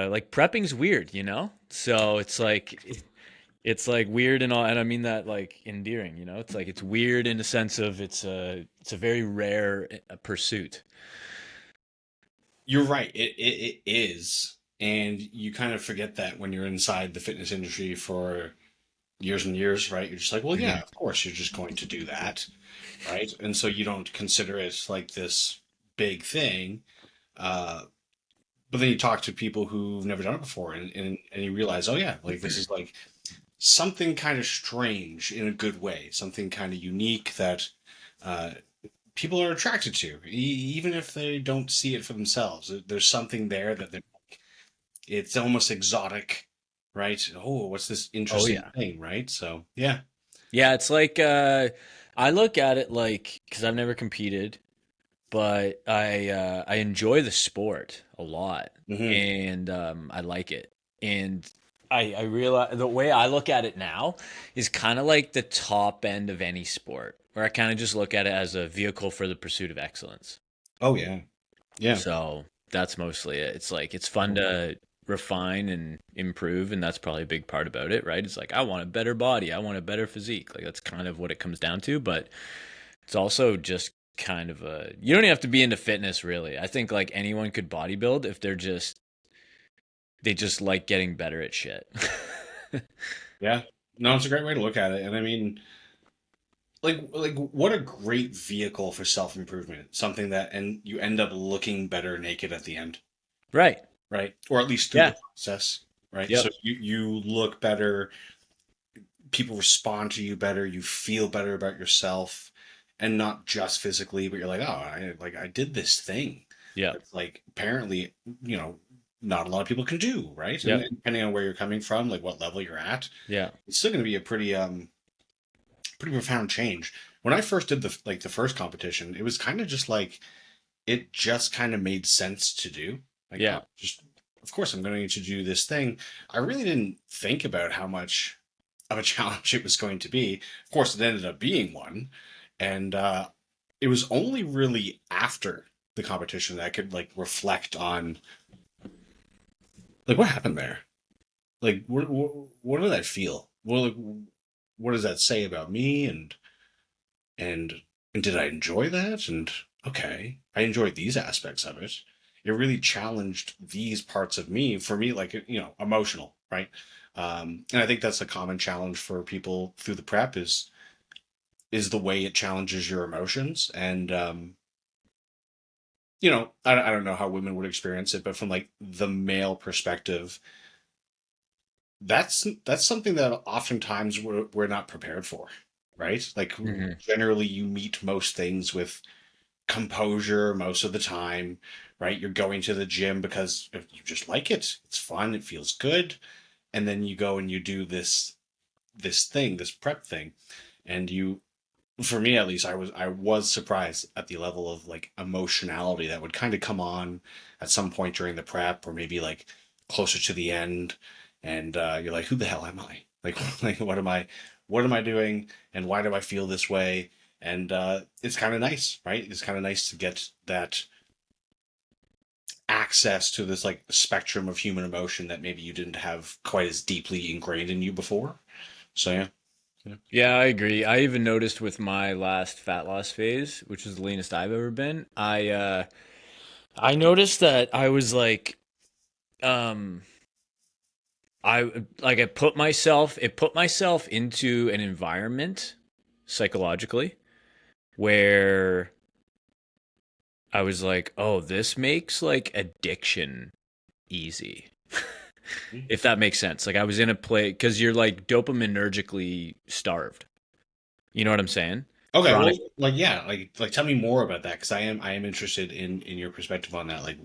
like prepping's weird, So it's like weird and all, and I mean that like endearing, It's like it's weird in the sense of it's a very rare pursuit. You're right. It is. And you kind of forget that when you're inside the fitness industry for years and years, right? You're just like, well, yeah, Hmm. of course, you're just going to do that, right? And so you don't consider it like this big thing. Uh, but then you talk to people who've never done it before, and you realize, oh yeah, like this is like something kind of strange in a good way, something kind of unique that uh, people are attracted to, even if they don't see it for themselves. There's something there that it's almost exotic, right? Oh, what's this Oh interesting yeah. thing, right? So yeah. Yeah, it's like I look at it like because I've never competed, but I enjoy the sport a lot, Hmm. and I like it. And I realize the way I look at it now is kind of like the top end of any sport, where I kind of just look at it as a vehicle for the pursuit of excellence. Oh yeah, yeah. So that's mostly it. It's like it's fun to refine and improve, and that's probably a big part about it, right? It's like I want a better body, I want a better physique. Like that's kind of what it comes down to, but it's also just kind of a you don't even have to be into fitness really. I think like anyone could bodybuild if they just like getting better at shit. Yeah. No, it's a great way to look at it. And I mean, like what a great vehicle for self-improvement. Something that and you end up looking better naked at the end, Right. right? Or at least through the Yeah. process, right? So Yep. you look better, people respond to you better, you feel better about yourself, and not just physically, but you're like, oh, I did this thing. Yep. It's like apparently, you know, not a lot of people can do, right? And, Yep. and depending on where you're coming from, like what level you're at, Yeah. it's still going to be a pretty profound change. When I first did the first competition, it was kind of just like it just kind of made sense to do. Like, Yeah. oh, just of course I'm going to do this thing. I really didn't think about how much of a challenge it was going to be. Of course, it ended up being one, and it was only really after the competition that I could like reflect on like what happened there. Like, what did that feel? What does that say about me? And and did I enjoy that? And okay, I enjoyed these aspects of it. It really challenged these parts of me. For me, like emotional, right? And I think that's a common challenge for people through the prep is the way it challenges your emotions. And I don't know how women would experience it, but from like the male perspective, that's something that oftentimes we're not prepared for, right? Like Hmm. generally, you meet most things with composure most of the time, right? You're going to the gym because you just like it. It's fun. It feels good. And then you go and you do this prep thing, and for me at least, I was surprised at the level of like emotionality that would kind of come on at some point during the prep, or maybe like closer to the end, and you're like, who the hell am I? Like, like what am I doing, and why do I feel this way? And it's kind of nice, right? It's kind of nice to get that access to this like spectrum of human emotion that maybe you didn't have quite as deeply ingrained in you before. So yeah. Yeah. Yeah, I agree. I even noticed with my last fat loss phase, which is the leanest I've ever been, I noticed that I was like um I put myself into an environment psychologically where I was like, "Oh, this makes like addiction easy." If that makes sense. Like I was in a play cuz you're like dopaminergically starved. You know what I'm saying? Okay, well, Chronic. like yeah, like tell me more about that because I am interested in your perspective on that. Like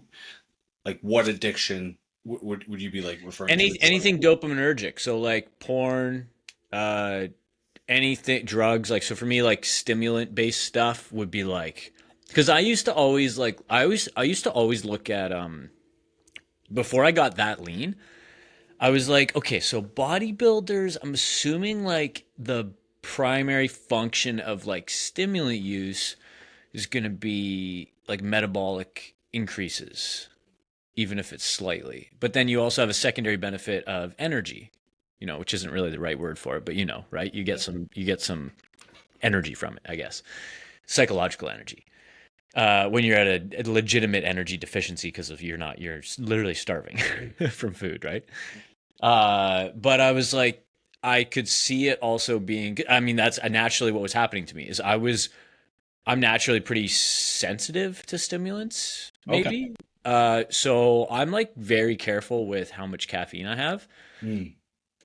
what addiction would you be like referring to? Anything dopaminergic. So like porn, uh anything drugs, like so for me like stimulant based stuff would be like because I used to always like I used to always look at before I got that lean, I was like, okay, so bodybuilders, I'm assuming like the primary function of like stimulant use is going to be like metabolic increases. even if it's slightly. But then you also have a secondary benefit of energy, which isn't really the right word for it, but right? You get some energy from it, I guess. Psychological energy. When you're at a legitimate energy deficiency because of you're literally starving from food, right? But I was like, I could see it also being. I mean, that's naturally what was happening to me. I'm naturally pretty sensitive to stimulants, Okay. maybe. So I'm like very careful with how much caffeine I have. Mm.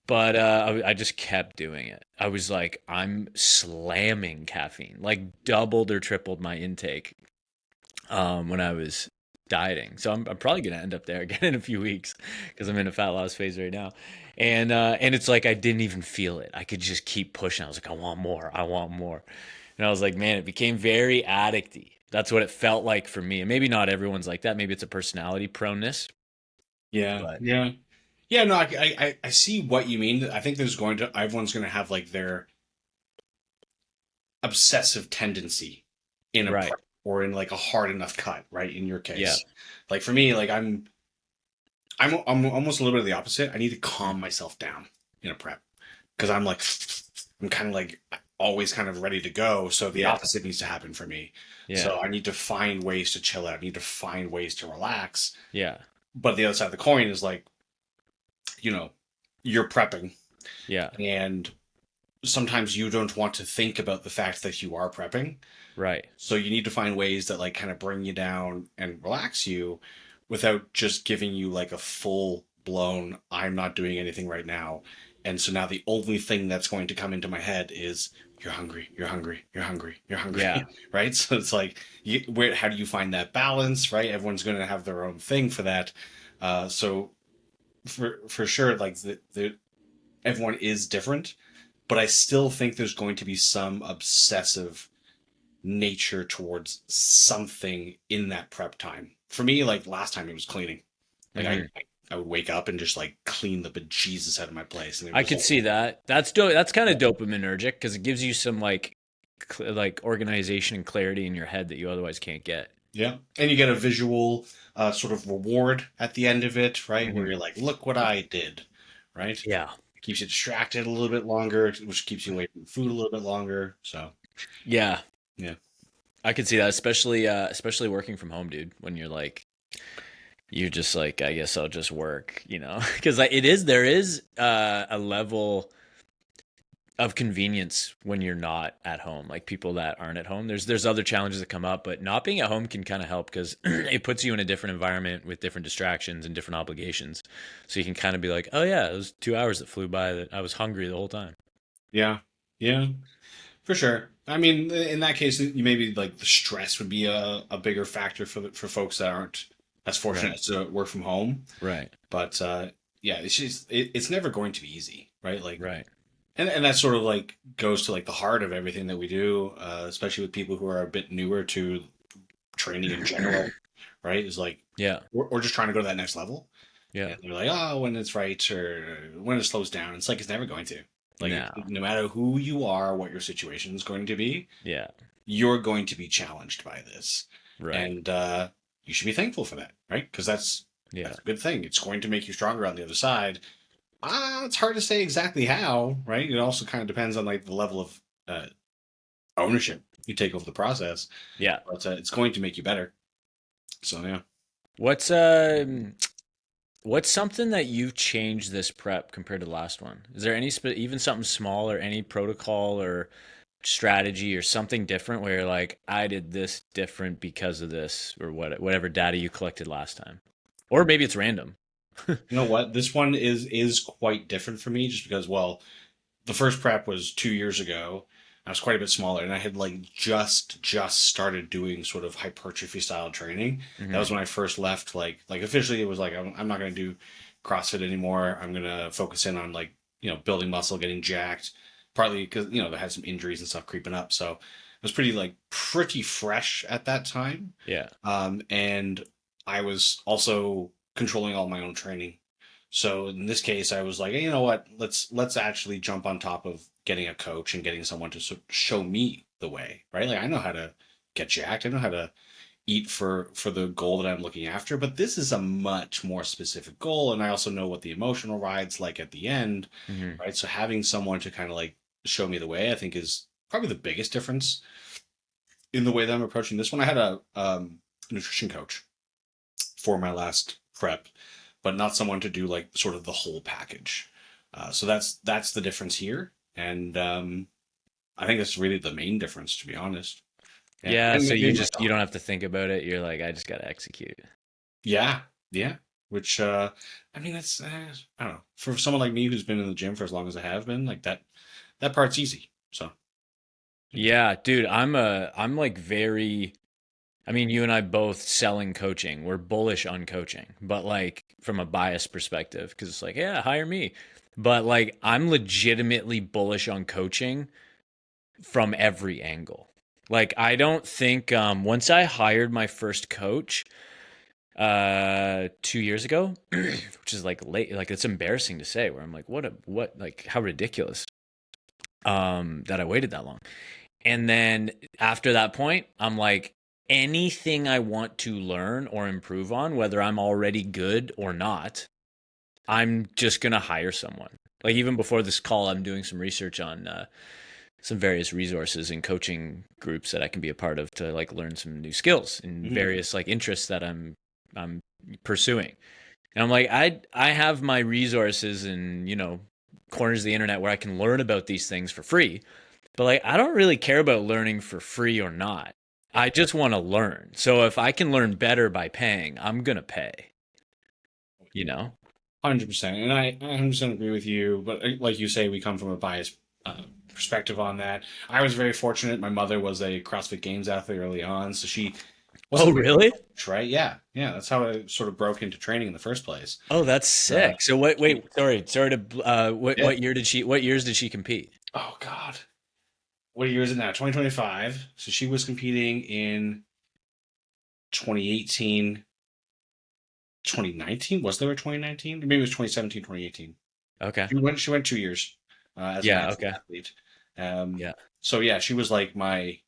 But I just kept doing it. I was like, I'm slamming caffeine, like doubled or tripled my intake when I was dieting. So I'm probably gonna end up there again in a few weeks because I'm in a fat loss phase right now. And it's like I didn't even feel it. I could just keep pushing. I was like, I want more. I want more. And I was like, man, it became very addicty. That's what it felt like for me. And maybe not everyone's like that. Maybe it's a personality proneness. Yeah. But Yeah. Yeah. No, I see what you mean. I think everyone's going to have like their obsessive tendency in a right. prep or in like a hard enough cut, right? In your Yeah. case, like for me, like I'm almost a little bit of the opposite. I need to calm Mhm. myself down in a prep because I'm like I'm kind of like always kind of ready to go. So the Yeah. opposite needs to happen for me. Yeah. So I need to find ways to chill out. I need to find ways to relax. Yeah. But the other side of the coin is like, you know, you're prepping Yeah. and sometimes you don't want to think about the fact that you are prepping. Right. So you need to find ways that like kind of bring you down and relax you without just giving you like a full blown, I'm not doing anything right now. And so now the only thing that's going to come into my head is you're hungry, you're hungry, you're hungry, you're Yeah. hungry, right? So it's like, how do you find that balance, right? Everyone's going to have their own thing for that. So for sure, like everyone is different, but I still think there's going to be some obsessive nature towards something in that prep time. For me, like last time it was cleaning. Like hmm I would wake up and just like clean the bejesus out of my place, and it I was could like, see that. That's kind of yeah, dopaminergic because it gives you some like organization and clarity in your head that you otherwise can't get. yeah. And you get a visual sort of reward at the end of it, right? Where hmm you're like, look what I did, right? Yeah. Keeps you distracted a little bit longer, which keeps you away from food a little bit longer. So Yeah. yeah, I could see that, especially working from home, dude, when you're just like, I guess I'll just work, because like there is a level of convenience when you're not at home. Like people that aren't at home, there's other challenges that come up, but not being at home can kind of help because it puts you in a different environment with different distractions and different obligations. So you can kind of be like, oh yeah, it was 2 hours that flew by that I was hungry the whole time. yeah, yeah. For sure. I mean, in that case, you maybe like the stress would be a bigger factor for folks that aren't as fortunate Right. as to work from home. Right. But yeah, it's never going to be easy, right? Like, Right. and that sort of like goes to like the heart of everything that we do, especially with people who are a bit newer to training in general, right? Is like Yeah. we're just trying to go to that next level, Yeah. and they're like, oh, when it's right or when it slows down, it's like it's never going to. Like, No. no matter who you are, what your situation is going to be, Yeah. you're going to be challenged by this, Right. and you should be thankful for that, right? Because Yeah. that's a good thing. It's going to make you stronger on the other side. It's hard to say exactly how, right? It also kind of depends on like the level of uh, ownership you take over the process, Yeah. but it's going to make you better. So yeah. What's um what's something that you've changed this prep compared to the last one? Is there even something small or any protocol or strategy or something different where you're like, I did this different because of this or whatever data you collected last time? Or maybe it's random. You know what? This one is quite different for me, just because well, the first prep was 2 years ago. I was quite a bit smaller, and I had like just started doing sort of hypertrophy style training. That was hmm when I first left. Like officially, it was like I'm not going to do CrossFit anymore. I'm going to focus in on like building muscle, getting jacked. Partly because I had some injuries and stuff creeping up, so it was pretty fresh at that time. Yeah. And I was also controlling all my own training. So in this case, I was like, hey, you know what? Let's actually jump on top of getting a coach and getting someone to show me the way, right? Like I know how to get jacked. I know how to eat for the goal that I'm looking after, but this is a much more specific goal, and I also know what the emotional ride's like at the end, Hmm. right? So having someone to kind of like show me the way, I think is probably the biggest difference in the way that I'm approaching this one. I had a nutrition coach for my last prep, but not someone to do like sort of the whole package. So that's the difference here, and I think that's really the main difference, to be honest. Yeah, Yeah, and so maybe my you thought. don't have to think about it. You're like, I just gotta execute. Yeah, yeah. Which I mean, that's I don't know. For someone like me who's been in the gym for as long as I have been, like that part's easy. So yeah. Yeah, dude, I'm like very, I mean, you and I both selling coaching. We're bullish on coaching, but like from a bias perspective, because it's like, yeah, hire me. But like, I'm legitimately bullish on coaching from every angle. Like, I don't think once I hired my first coach 2 years ago, which is like late, like it's embarrassing to say, where I'm like, what, like how ridiculous that I waited that long. And then after that point, I'm like, anything I want to learn or improve on, whether I'm already good or not, I'm just going to hire someone. Like even before this call, I'm doing some research on some various resources and coaching groups that I can be a part of to like learn some new skills and Mhm. various like interests that I'm pursuing. And I'm like, I have my resources and, corners of the internet where I can learn about these things for free. But like, I don't really care about learning for free or not. I just want to learn. So if I can learn better by paying, I'm gonna pay, you know? 100%. And I 100% agree with you. But like you say, we come from a biased perspective on that. I was very fortunate. My mother was a CrossFit Games athlete early on, so she Oh, wasn't really really? a coach, right? Yeah, yeah. That's how I sort of broke into training in the first place. Oh, that's Uh, sick. So what, she, wait, sorry to, yeah. what years did she compete? Oh God, what year is it now? 2025. So she was competing in 2018, 2019. Was there a 2019? Maybe it was 2017, 2018. Okay. She went 2 years as a Yeah. natural Okay. athlete. Um, Yeah. so yeah, she was like my,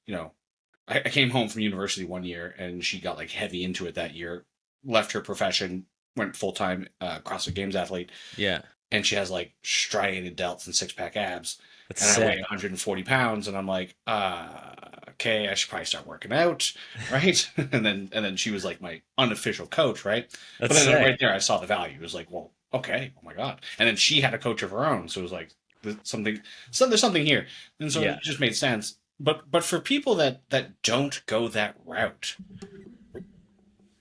I came home from university one year and she got like heavy into it that year, left her profession, went full time CrossFit Games athlete, Yeah. and she has like striated delts and six pack abs. That's And I weigh sick. 140 pounds, and I'm like, okay, I should probably start working out, right? And then she was like my unofficial coach, right? But That's then sick. right there, I saw the value. It was like, well, okay, oh my god. And then she had a coach of her own, so it was like something, there's something here, and so Yeah. it just made sense. But for people that don't go that route,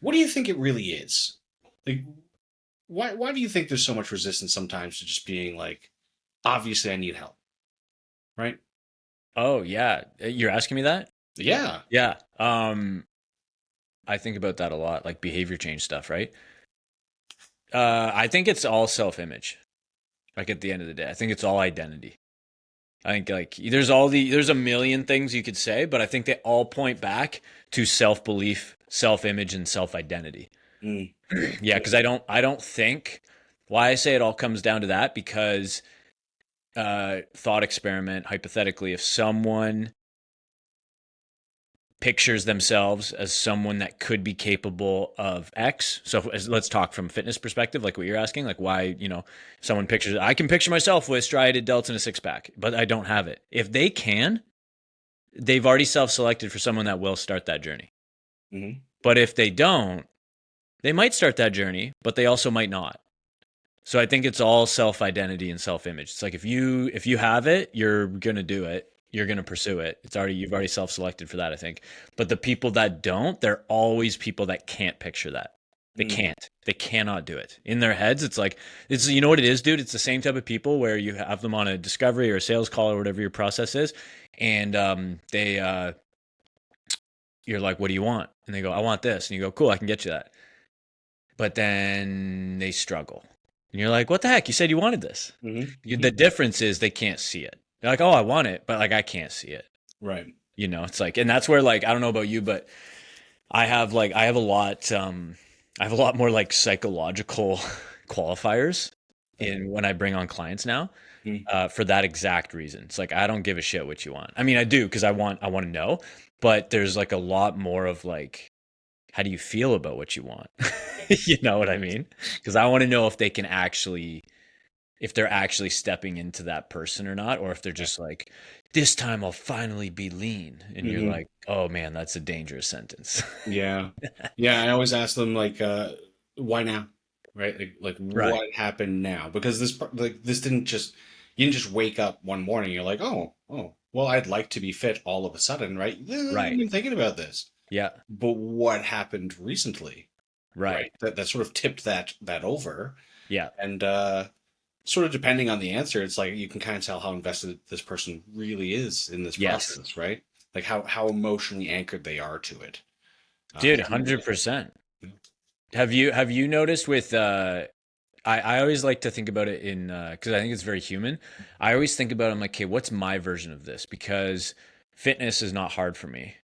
what do you think it really is? Like, why do you think there's so much resistance sometimes to just being like, obviously I need help, right? Oh, yeah. You're asking me that? Yeah. Yeah. I think about that a lot, like behavior change stuff, right? I think it's all self-image. Like at the end of the day, I think it's all identity. I think like there's a million things you could say, but I think they all point back to self-belief, self-image, and self-identity. Mm. Yeah, because I don't think why I say it all comes down to that because thought experiment, hypothetically, if someone pictures themselves as someone that could be capable of X. So let's talk from a fitness perspective, like what you're asking, like why, someone pictures, I can picture myself with striated delts and a six pack, but I don't have it. If they can, they've already self-selected for someone that will start that journey. Hmm. But if they don't, they might start that journey, but they also might not. So I think it's all self-identity and self-image. It's like if you have it, you're gonna do it. You're gonna pursue it. You've already self-selected for that, I think. But the people that don't, they're always people that can't picture that. They Mm. can't. They cannot do it. In their heads, it's like it's you know what it is, dude? It's the same type of people where you have them on a discovery or a sales call or whatever your process is, and they you're like, what do you want? And they go, I want this. And you go, cool, I can get you that. But then they struggle. And you're like, what the heck? You said you wanted this. Hmm. The difference is they can't see it. They're like, oh, I want it, but like I can't see it. Right. It's like, and that's where like I don't know about you, but I have a lot I have a lot more like psychological qualifiers in when I bring on clients now. Mm. For that exact reason. It's like I don't give a shit what you want. I mean, I do because I want to know, but there's like a lot more of like how do you feel about what you want? Yeah. You know what I mean? Because I want to know if they can actually, if they're actually stepping into that person or not, or if they're Yeah. just like, this time I'll finally be lean. And you're Hmm. like, oh man, that's a dangerous sentence. Yeah. Yeah. I always ask them like, why now? Right? Like Right. what happened now? Because like this didn't just you didn't just wake up one morning. You're like, oh, well, I'd like to be fit all of a sudden, right? I've Right. been thinking about this. Yeah. But what happened recently? Right. Right. That sort of tipped that over. Yeah. And sort of depending on the answer, it's like you can kind of tell how invested this person really is in this Yes. process, right? Like how emotionally anchored they are to it. Dude, At the end of the day. 100%. Have you noticed with I always like to think about it in because I think it's very human. I always think about it, I'm like, okay, what's my version of this? Because fitness is not hard for me.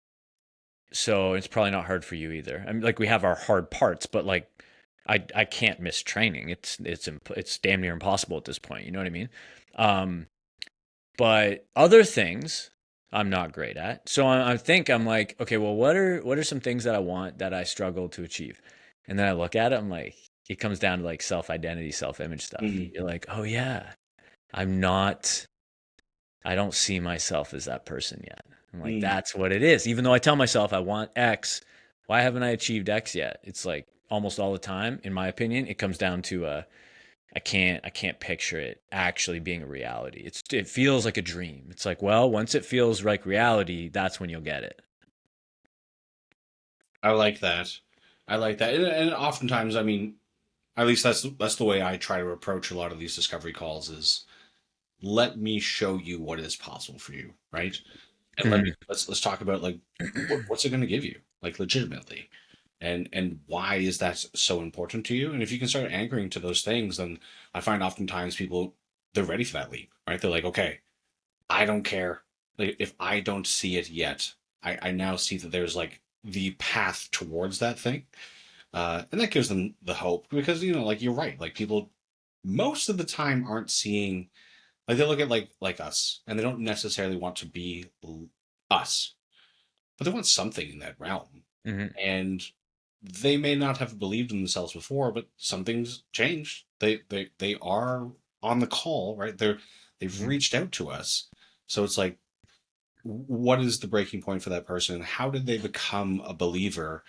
So it's probably not hard for you either. I mean, like we have our hard parts, but like I can't miss training. It's damn near impossible at this point. You know what I mean? Um, but other things I'm not great at. So I think I'm like, okay, well, what are some things that I want that I struggle to achieve? And then I look at it, I'm like, it comes down to like self identity, self image stuff. Mhm. You're like, oh yeah, I'm not. I don't see myself as that person yet. I'm like, Mm. that's what it is. Even though I tell myself I want X, why haven't I achieved X yet? It's like almost all the time, in my opinion, it comes down to I can't picture it actually being a reality. It feels like a dream. It's like, well, once it feels like reality, that's when you'll get it. I like that. I like that. And oftentimes, I mean, at least that's the way I try to approach a lot of these discovery calls is let me show you what is possible for you, right? And Mhm. let's talk about like what's it going to give you, like legitimately, and why is that so important to you? And if you can start anchoring to those things, then I find oftentimes people they're ready for that leap, right? They're like, okay, I don't care. Like, if I don't see it yet, I now see that there's like the path towards that thing. And that gives them the hope because, like you're right. Like people most of the time aren't seeing, like they look at like us and they don't necessarily want to be us, but they want something in that realm. Mhm. And they may not have believed in themselves before, but something's changed. They are on the call, right? They've Mhm. reached out to us. So it's like, what is the breaking point for that person? How did they become a believer?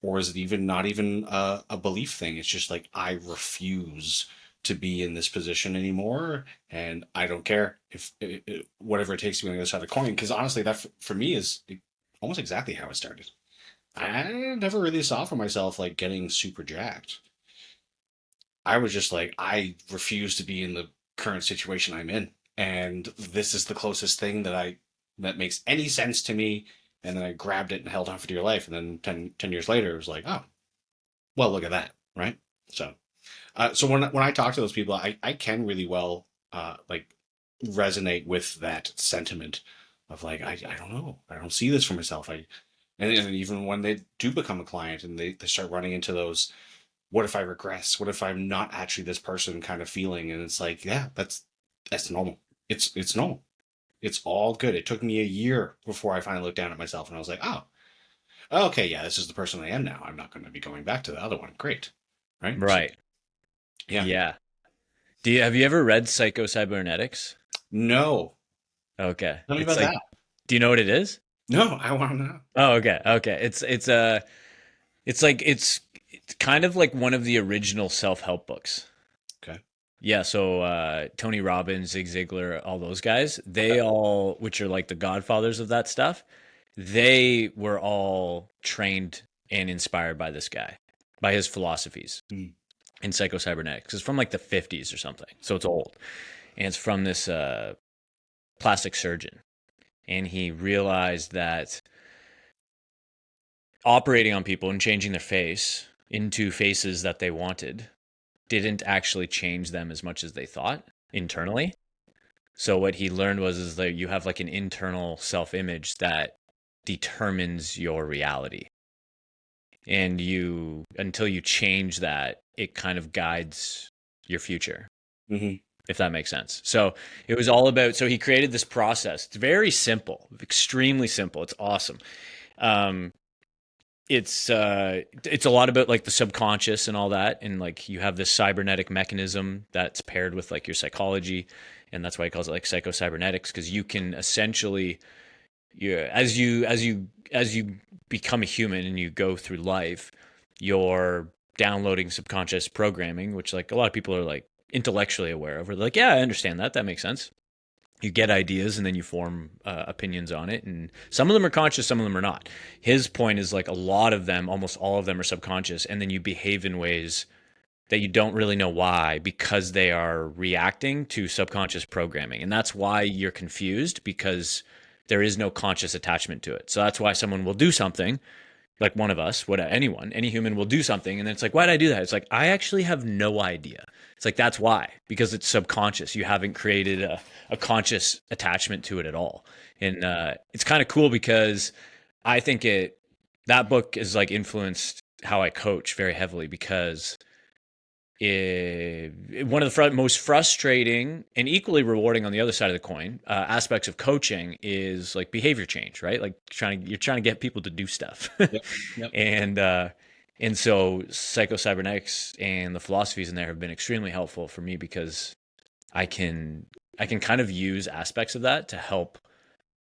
Or is it even not even a belief thing? It's just like, I refuse to be in this position anymore. And I don't care if whatever it takes to be on the other side of the coin. Because honestly, that for me is almost exactly how it started. I never really saw for myself like getting super jacked. I was just like, I refuse to be in the current situation I'm in. And this is the closest thing that makes any sense to me. And then I grabbed it and held on for dear life. And then ten years later, it was like, oh, well, look at that. Right. So, so when I talk to those people, I can really well, like resonate with that sentiment of like, I don't know. I don't see this for myself. And even when they do become a client and they start running into those, what if I regress? What if I'm not actually this person kind of feeling? And it's like, yeah, that's normal. It's normal. It's all good. It took me a year before I finally looked down at myself and I was like, oh, okay, yeah, this is the person I am now. I'm not going to be going back to the other one. Great. Right. So, Right. yeah. Yeah. Have you ever read Psycho Cybernetics? No. Okay. Tell me It's about like, that. do you know what it is? No, I want to know. Oh, okay. Okay. It's like it's kind of like one of the original self-help books. Okay. Yeah, so Tony Robbins, Zig Ziglar, all those guys, Okay. they all, which are like the godfathers of that stuff, they were all trained and inspired by this guy, by his philosophies Mm. in psychocybernetics. It's from like the 50s or something, so it's old. And it's from this plastic surgeon. And he realized that operating on people and changing their face into faces that they wanted didn't actually change them as much as they thought internally. So what he learned was is that you have like an internal self-image that determines your reality. And you until you change that, it kind of guides your future, Hmm. if that makes sense. So it was all about so he created this process. It's very simple, extremely simple. It's awesome. Um, it's a lot about like the subconscious and all that, and like you have this cybernetic mechanism that's paired with like your psychology, and that's why he calls it like psychocybernetics, because you can essentially, as you become a human and you go through life, you're downloading subconscious programming, which like a lot of people are like intellectually aware of. Or like, yeah, I understand that. That makes sense. You get ideas and then you form opinions on it, and some of them are conscious, some of them are not. His point is like a lot of them, almost all of them, are subconscious, and then you behave in ways that you don't really know why, because they are reacting to subconscious programming. And that's why you're confused, because there is no conscious attachment to it. So that's why someone will do something, like one of us, anyone, any human will do something, and then it's like, why did I do that? It's like, I actually have no idea. It's like, that's why, because it's subconscious. You haven't created a conscious attachment to it at all. And it's kind of cool because I think that book is like influenced how I coach very heavily, because one of the most frustrating and equally rewarding on the other side of the coin aspects of coaching is like behavior change, right? Like you're trying to get people to do stuff. Yep. Yep. And so psycho-cybernetics and the philosophies in there have been extremely helpful for me, because I can I can kind of use aspects of that to help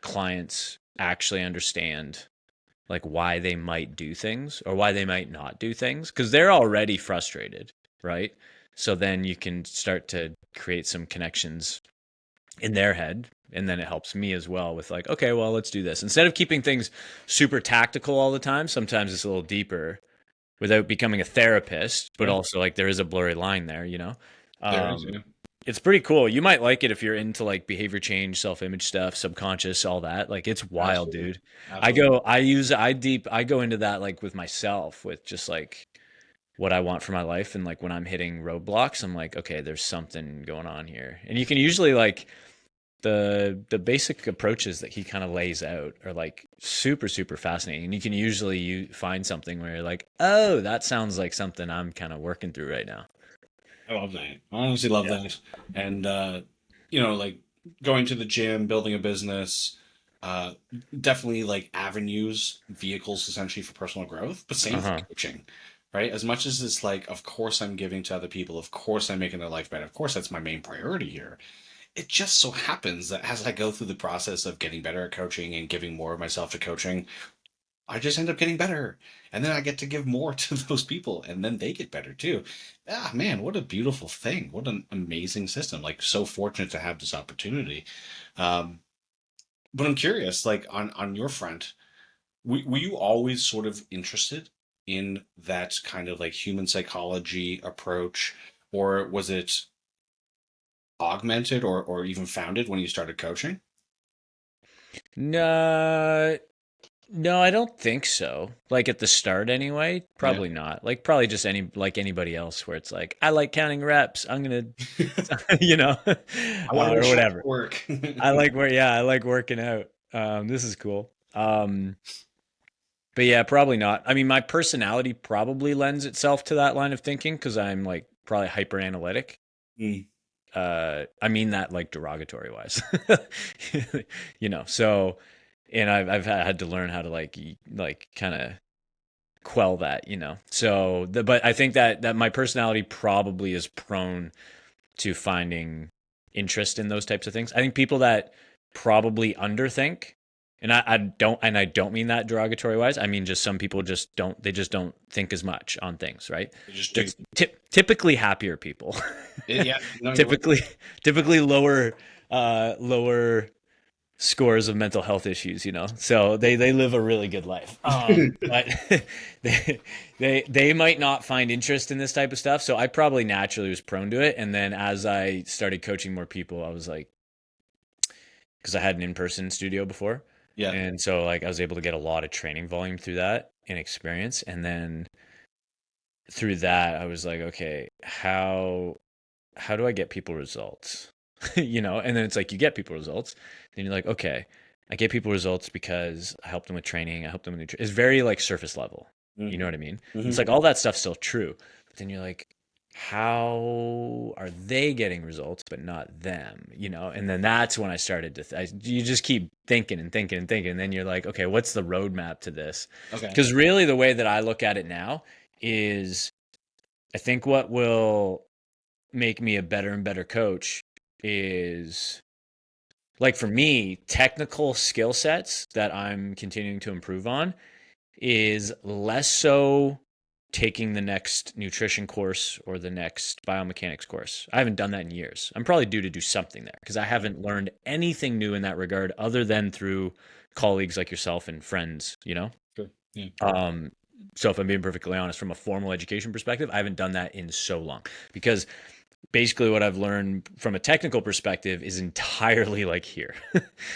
clients actually understand like why they might do things or why they might not do things, because they're already frustrated, right? So then you can start to create some connections in their head, and then it helps me as well with like, okay, well, let's do this. Instead of keeping things super tactical all the time, sometimes it's a little deeper without becoming a therapist, but Yeah. also like there is a blurry line there, you know? There is. Um, Yeah. it's pretty cool. You might like it if you're into like behavior change, self-image stuff, subconscious, all that. Like it's wild, Absolutely. dude. Absolutely. I go into that like with myself, with just like what I want for my life, and like when I'm hitting roadblocks, I'm like, okay, there's something going on here. And you can usually like the basic approaches that he kind of lays out are like super fascinating, and you can usually find something where you're like, oh, that sounds like something I'm kind of working through right now. I love that. I honestly love Yeah. that. And like going to the gym, building a business, uh, definitely like avenues, vehicles essentially for personal growth, but same for Uh-huh. coaching, right? As much as it's like, of course I'm giving to other people, of course I'm making their life better, of course that's my main priority here. It just so happens that as I go through the process of getting better at coaching and giving more of myself to coaching, I just end up getting better. And then I get to give more to those people and then they get better too. Ah, man, what a beautiful thing. What an amazing system. Like, so fortunate to have this opportunity. Um, but I'm curious, like, on your front, were you always sort of interested in that kind of like human psychology approach? Or was it augmented or even founded when you started coaching? No, no, I don't think so. Like at the start anyway, Yeah. probably not. Like probably just anybody else, where it's like, I like counting reps. I'm gonna, you know, I want to know or shoulder whatever. work. I like working out. This is cool. But yeah, probably not. I mean, my personality probably lends itself to that line of thinking, because I'm like probably hyper analytic. Mm. I mean that like derogatory wise, so, and I've had to learn how to like kind of quell that, so but I think that my personality probably is prone to finding interest in those types of things. I think people that probably underthink, and I don't mean that derogatory wise. I mean just some people just don't think as much on things, right? They just They're do. typically happier people. Yeah, no, you're right. typically typically lower scores of mental health issues, so they live a really good life, but they, they might not find interest in this type of stuff, so I probably naturally was prone to it. And then as I started coaching more people, I was like, because I had an in-person studio before, Yeah. and so like I was able to get a lot of training volume through that and experience, and then through that I was like, okay, how do I get people results? And then it's like you get people results, then you're like, okay, I get people results because I help them with training, I help them with it's very like surface level. You know Hmm. what I mean? It's Hmm. like all that stuff's still true, but then you're like, how are they getting results but not them, and then that's when I started to you just keep thinking and thinking and thinking, and then you're like, okay, what's the roadmap to this? Okay. Because really the way that I look at it now is, I think what will make me a better and better coach is, like, for me, technical skill sets that I'm continuing to improve on is less so taking the next nutrition course or the next biomechanics course. I haven't done that in years. I'm probably due to do something there because I haven't learned anything new in that regard other than through colleagues like yourself and friends. Good. Yeah. Um, so if I'm being perfectly honest, from a formal education perspective, I haven't done that in so long because basically what I've learned from a technical perspective is entirely like here.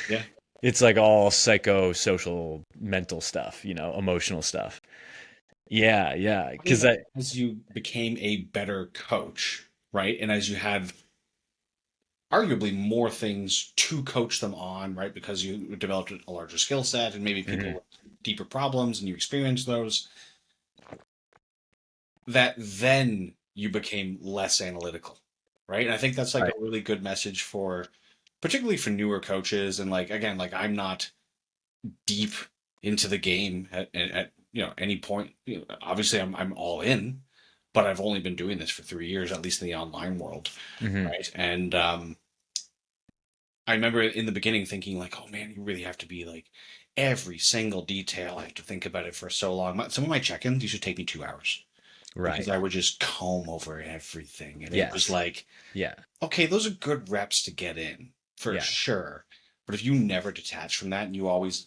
Yeah. It's like all psychosocial, mental stuff, emotional stuff. Yeah, yeah. I mean, Because I, as you became a better coach, right? And as you had arguably more things to coach them on, right? Because you developed a larger skill set and maybe people mhm, with deeper problems and you experienced those, that then you became less analytical, right? And I think that's like a right. really good message for, particularly for newer coaches. And like, again, like I'm not deep into the game at any point. Obviously, I'm all in, but I've only been doing this for 3 years, at least in the online world, Hmm. right? And I remember in the beginning thinking like, oh man, you really have to be like every single detail. I have to think about it for so long. Some of my check-ins used to take me 2 hours because Right. I would just comb over everything, and it was Yes. like, Yeah. okay, those are good reps to get in for Yeah. sure. But if you never detach from that and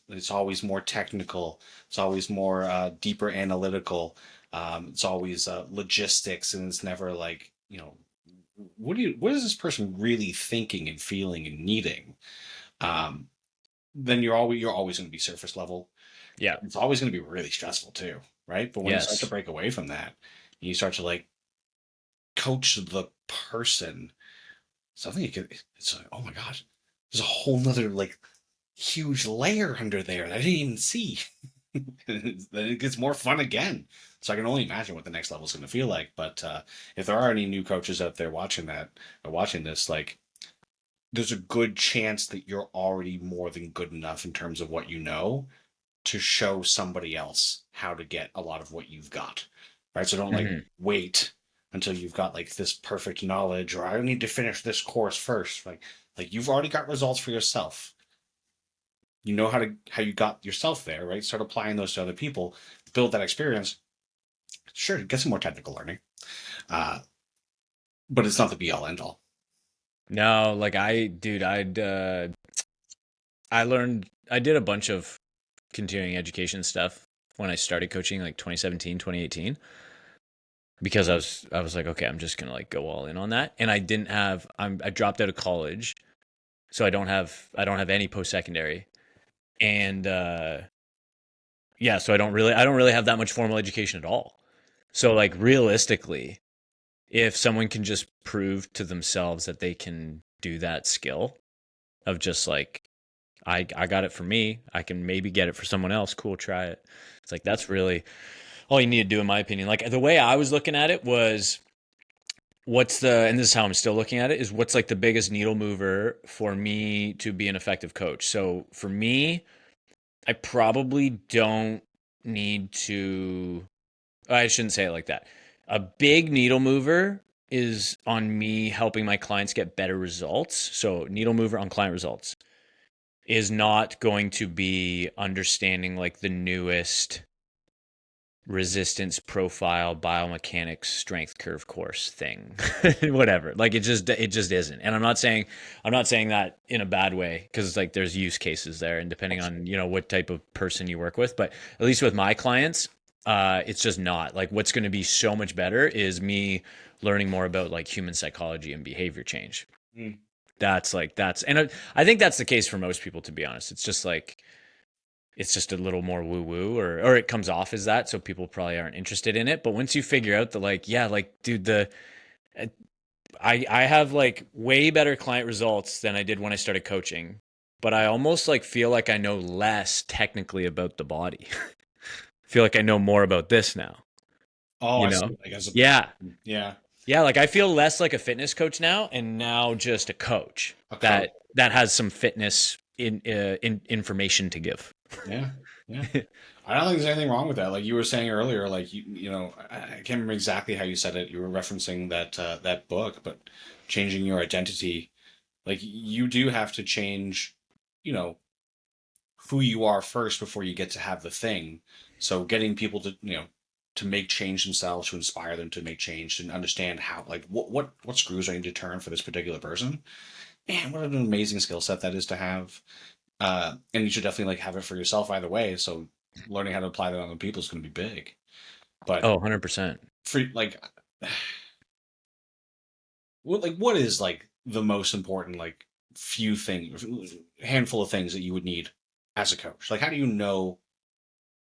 it's always more technical, it's always more deeper analytical, it's always logistics, and it's never like, what is this person really thinking and feeling and needing? Um, then you're always going to be surface level. Yeah. It's always going to be really stressful too, right? But when you start to Yes. break away from that, and you start to like coach the person, something it's like, oh my gosh, there's a whole nother like huge layer under there that I didn't even see. Then it gets more fun again. So I can only imagine what the next level is going to feel like. But if there are any new coaches out there watching that or watching this, like there's a good chance that you're already more than good enough in terms of what you know to show somebody else how to get a lot of what you've got. Right. So don't like Hmm. wait until you've got like this perfect knowledge, or I need to finish this course first. Like you've already got results for yourself. You know how you got yourself there, right? Start applying those to other people, build that experience. Sure, get some more technical learning, uh, but it's not the be all end all. No, like dude, I learned, I did a bunch of continuing education stuff when I started coaching, like 2017, 2018, because I was like, okay, I'm just gonna like go all in on that. And I dropped out of college, so I don't have any post secondary. And yeah, so I don't really have that much formal education at all. So like realistically, if someone can just prove to themselves that they can do that skill of just like, I got it for me, I can maybe get it for someone else, cool, try it. It's like that's really all you need to do, in my opinion. Like the way I was looking at it was, and this is how I'm still looking at it, is what's like the biggest needle mover for me to be an effective coach. So for me, I probably don't need to, I shouldn't say it like that. A big needle mover is on me helping my clients get better results. So, needle mover on client results is not going to be understanding like the newest resistance profile biomechanics strength curve course thing. Whatever, like it just isn't. And I'm not saying that in a bad way, because like there's use cases there, and depending on what type of person you work with. But at least with my clients, it's just not like, what's going to be so much better is me learning more about like human psychology and behavior change. Mm. And I think that's the case for most people, to be honest. It's just a little more woo woo, or it comes off as that, so people probably aren't interested in it. But once you figure out that, like, yeah, like, dude, uh, I have like way better client results than I did when I started coaching, but I almost like feel like I know less technically about the body. I feel like I know more about this now, Oh, you I know? see. Like as a Yeah. yeah. Yeah, like I feel less like a fitness coach now, and now just a coach A coach. that has some fitness in information to give. Yeah. Yeah. I don't think there's anything wrong with that. Like you were saying earlier, like you know, I can't remember exactly how you said it. You were referencing that book, but changing your identity, like you do have to change, you know, who you are first before you get to have the thing. So getting people to, you know, to make change themselves, to inspire them to make change, to understand how, like, what screws I need to turn for this particular person. Man, what an amazing skill set that is to have. And you should definitely like have it for yourself either way. So learning how to apply that on other people is going to be big. But Oh, 100%. for like, what is like the most important like few things, handful of things that you would need as a coach? Like, how do you know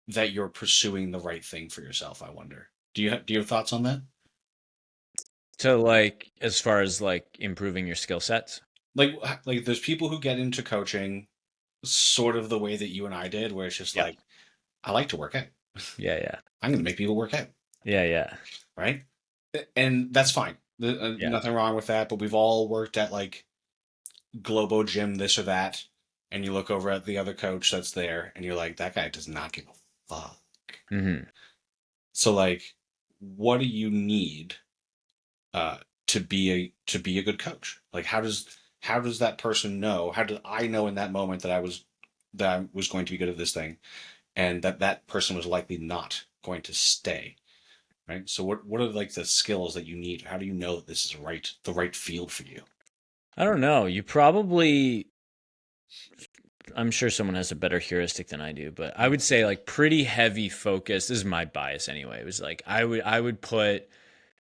that you're pursuing the right thing for yourself? I wonder. Do you have thoughts on that? So like as far as like improving your skill sets. Like there's people who get into coaching sort of the way that you and I did, where it's just Yeah. like I like to work out. Yeah, yeah. I'm going to make people work out, Yeah, yeah. right? And that's fine. Yeah. Nothing wrong with that. But we've all worked at like Globo Gym, this or that, and you look over at the other coach that's there, and you're like, that guy does not give a fuck. Mhm. So like, what do you need uh, to be a good coach? Like, how does that person know? How did I know in that moment that I was going to be good at this thing, and that person was likely not going to stay? Right. So what are like the skills that you need? How do you know that this is the right field for you? I don't know. You probably I'm sure someone has a better heuristic than I do, but I would say like pretty heavy focus. This is my bias anyway. It was like I would put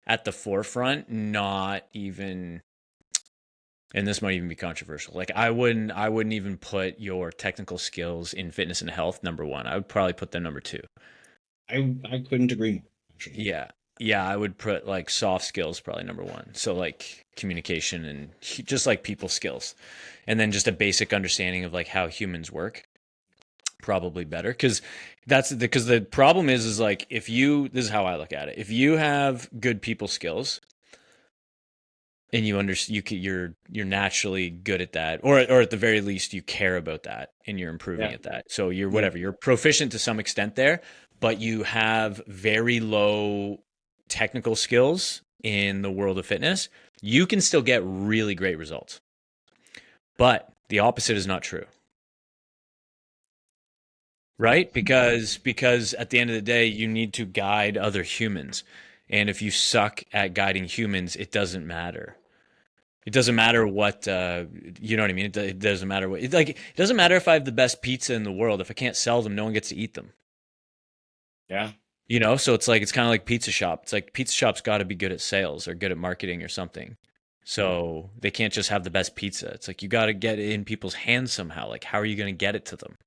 at the forefront, not even, and this might even be controversial. Like I wouldn't even put your technical skills in fitness and health number one. I would probably put them number two. I couldn't agree more, actually. Yeah. Yeah, I would put like soft skills probably number one. So like communication and just like people skills. And then just a basic understanding of like how humans work, probably better, cuz because the problem is like if you this is how I look at it. If you have good people skills and you're naturally good at that, or at the very least you care about that and you're improving Yeah. at that, so you're Yeah. whatever, you're proficient to some extent there, but you have very low technical skills in the world of fitness, you can still get really great results. But the opposite is not true, right? Because at the end of the day you need to guide other humans, and if you suck at guiding humans, it doesn't matter. It doesn't matter what you know what I mean. It doesn't matter what it doesn't matter if I have the best pizza in the world. If I can't sell them, no one gets to eat them. Yeah. You know, so it's like it's kind of like pizza shop. It's like pizza shop's got to be good at sales or good at marketing or something. So they can't just have the best pizza. It's like you got to get it in people's hands somehow. Like how are you going to get it to them?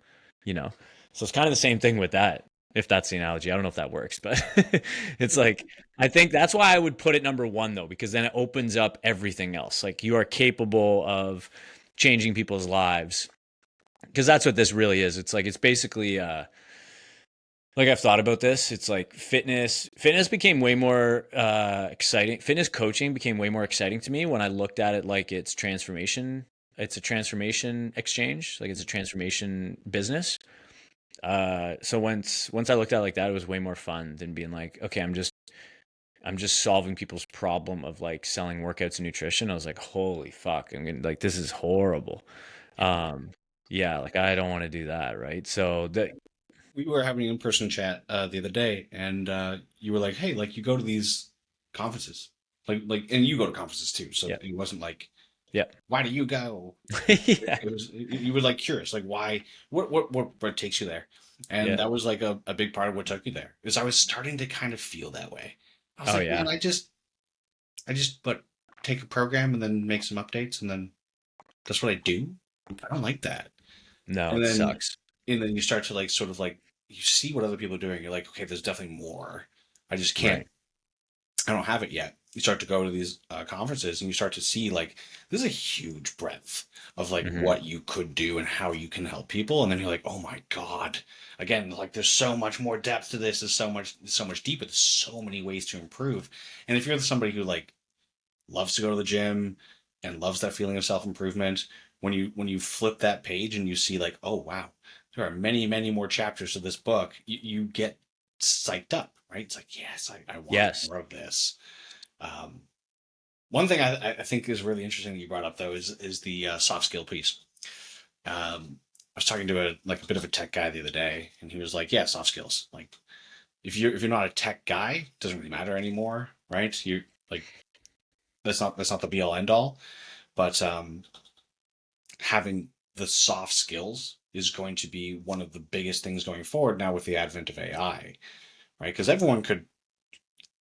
You know. So it's kind of the same thing with that. If that's the analogy, I don't know if that works, but it's like I think that's why I would put it number one though, because then it opens up everything else. Like you are capable of changing people's lives, because that's what this really is. It's like it's basically like I've thought about this. It's like fitness became way more exciting. Fitness coaching became way more exciting to me when I looked at it like it's transformation. It's a transformation exchange, like it's a transformation business. So once I looked at it like that, it was way more fun than being like, okay, I'm just solving people's problem of like selling workouts and nutrition. I was like, holy fuck, I'm gonna like this is horrible. Um, yeah, like I don't want to do that, right? So that We were having an in-person chat the other day, and you were like, "Hey, like you go to these conferences, and you go to conferences too." So yeah, it wasn't like, yeah, "Why do you go?" yeah, It was you were like curious, like why, what takes you there, and yeah. that was like a big part of what took you there. Is I was starting to kind of feel that way. I was Oh like, man, yeah. I just but take a program and then make some updates, and then that's what I do. I don't like that. No, And it then sucks. and then you start to like sort of like you see what other people are doing. You're like, okay, there's definitely more. I just can't. Right. I don't have it yet. You start to go to these conferences and you start to see like there's a huge breadth of like Hmm. what you could do and how you can help people. And then you're like, oh my god, again, like there's so much more depth to this. There's so much deeper. There's so many ways to improve. And if you're somebody who like loves to go to the gym and loves that feeling of self-improvement, when you flip that page and you see like, oh wow, there are many, many more chapters to this book, you get psyched up, right? It's like, yes, I want Yes. more of this. Um, One thing I think is really interesting that you brought up though is the soft skill piece. I was talking to a bit of a tech guy the other day, and he was like, "Yeah, soft skills. Like, if you're not a tech guy, it doesn't really matter anymore, right? You like that's not the be all end all, but having the soft skills is going to be one of the biggest things going forward now with the advent of AI, right? Because everyone could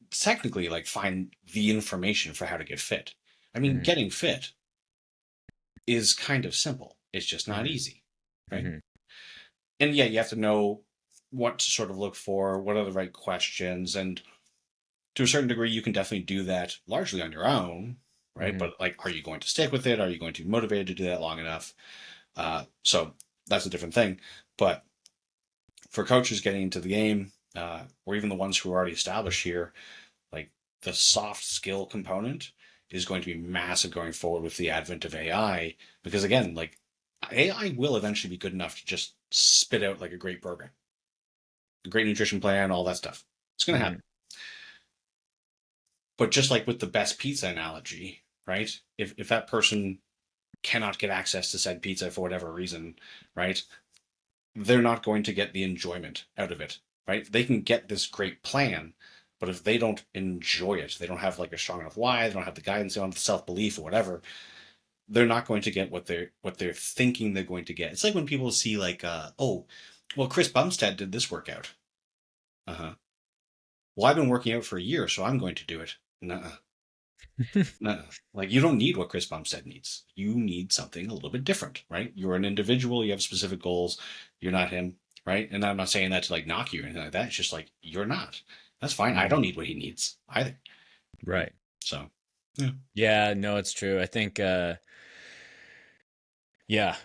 technically like find the information for how to get fit. I mean, Hmm. getting fit is kind of simple. It's just not Hmm. easy, right? Hmm. And yeah, you have to know what to sort of look for, what are the right questions, and to a certain degree, you can definitely do that largely on your own, right? Hmm. But like, are you going to stick with it? Are you going to be motivated to do that long enough? So that's a different thing. But for coaches getting into the game, or even the ones who are already established here, like the soft skill component is going to be massive going forward with the advent of AI. Because again, like AI will eventually be good enough to just spit out like a great program, a great nutrition plan, all that stuff. It's going to happen. Hmm. But just like with the best pizza analogy, right? If that person cannot get access to said pizza for whatever reason, right? They're not going to get the enjoyment out of it, right? They can get this great plan, but if they don't enjoy it, they don't have like a strong enough why, they don't have the guidance, they don't have the self belief or whatever, they're not going to get what they're thinking they're going to get. It's like when people see like, oh, well, Chris Bumstead did this workout. Uh huh. Well, I've been working out for a year, so I'm going to do it. Nuh-uh. No, like you don't need what Chris Bumstead needs. You need something a little bit different, right? You're an individual. You have specific goals. You're not him, right? And I'm not saying that to like knock you or anything like that. It's just like you're not. That's fine. I Hmm. don't need what he needs either, right? Right. So, yeah, Yeah, no, it's true. I think yeah,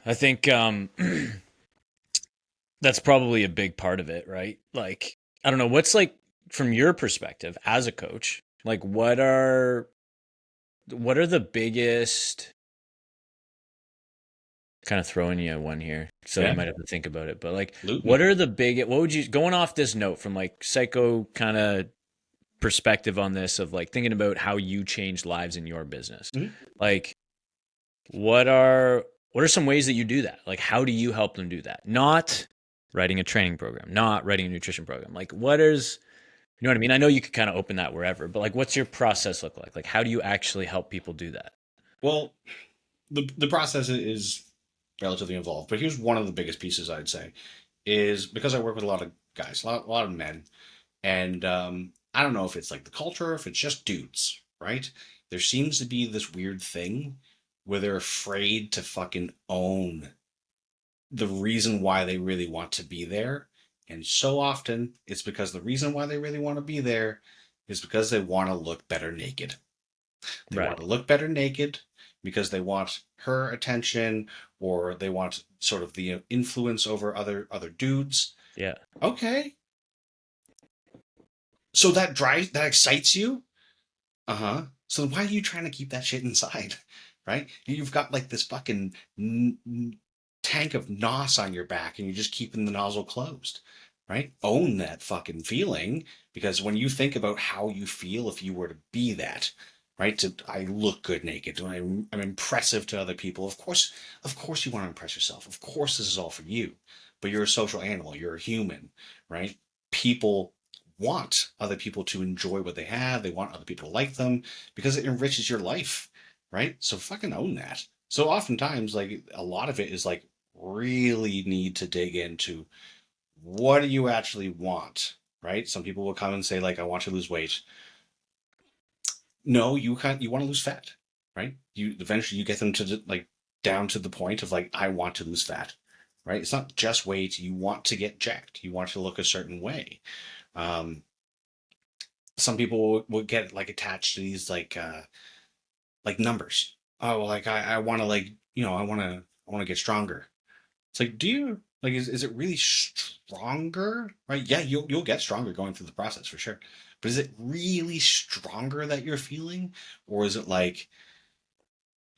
I think that's probably a big part of it, right? Like, I don't know, what's like from your perspective as a coach, like what are the biggest kind of throwing you one here, so you yeah, might have to think about it, but like loot what me. are the big what would you going off this note from like psycho kind of perspective on this of like thinking about how you change lives in your business, Mhm. like what are some ways that you do that? Like how do you help them do that? Not writing a training program, not writing a nutrition program. Like what is, you know what I mean? I know you could kind of open that wherever, but like what's your process look like? Like how do you actually help people do that? Well, the process is relatively involved, but here's one of the biggest pieces I'd say is because I work with a lot of guys, a lot of men, and I don't know if it's like the culture, if it's just dudes, right? There seems to be this weird thing where they're afraid to fucking own the reason why they really want to be there. And so often it's because the reason why they really want to be there is because they want to look better naked. They want Right. to look better naked because they want her attention or they want sort of the influence over other dudes. Yeah. Okay. So that excites you? Uh-huh. So why are you trying to keep that shit inside? Right? You've got like this fucking tank of nos on your back and you're just keeping the nozzle closed. Right? Own that fucking feeling because when you think about how you feel if you were to be that, right? I look good naked. I'm impressive to other people. Of course you want to impress yourself. Of course this is all for you. But you're a social animal. You're a human, right? People want other people to enjoy what they have. They want other people to like them because it enriches your life, right? So fucking own that. So oftentimes, like a lot of it is like really need to dig into what do you actually want, right? Some people will come and say like, I want to lose weight. No, you can't. You want to lose fat, right? You eventually you get them to like down to the point of like, I want to lose fat, right? It's not just weight. You want to get jacked. You want to look a certain way. Um, some people would get like attached to these like numbers. Oh, like I want to like I want to get stronger. It's like, do you is it really stronger? Right? Yeah, you'll get stronger going through the process for sure. but is it really stronger that you're feeling? Or is it like,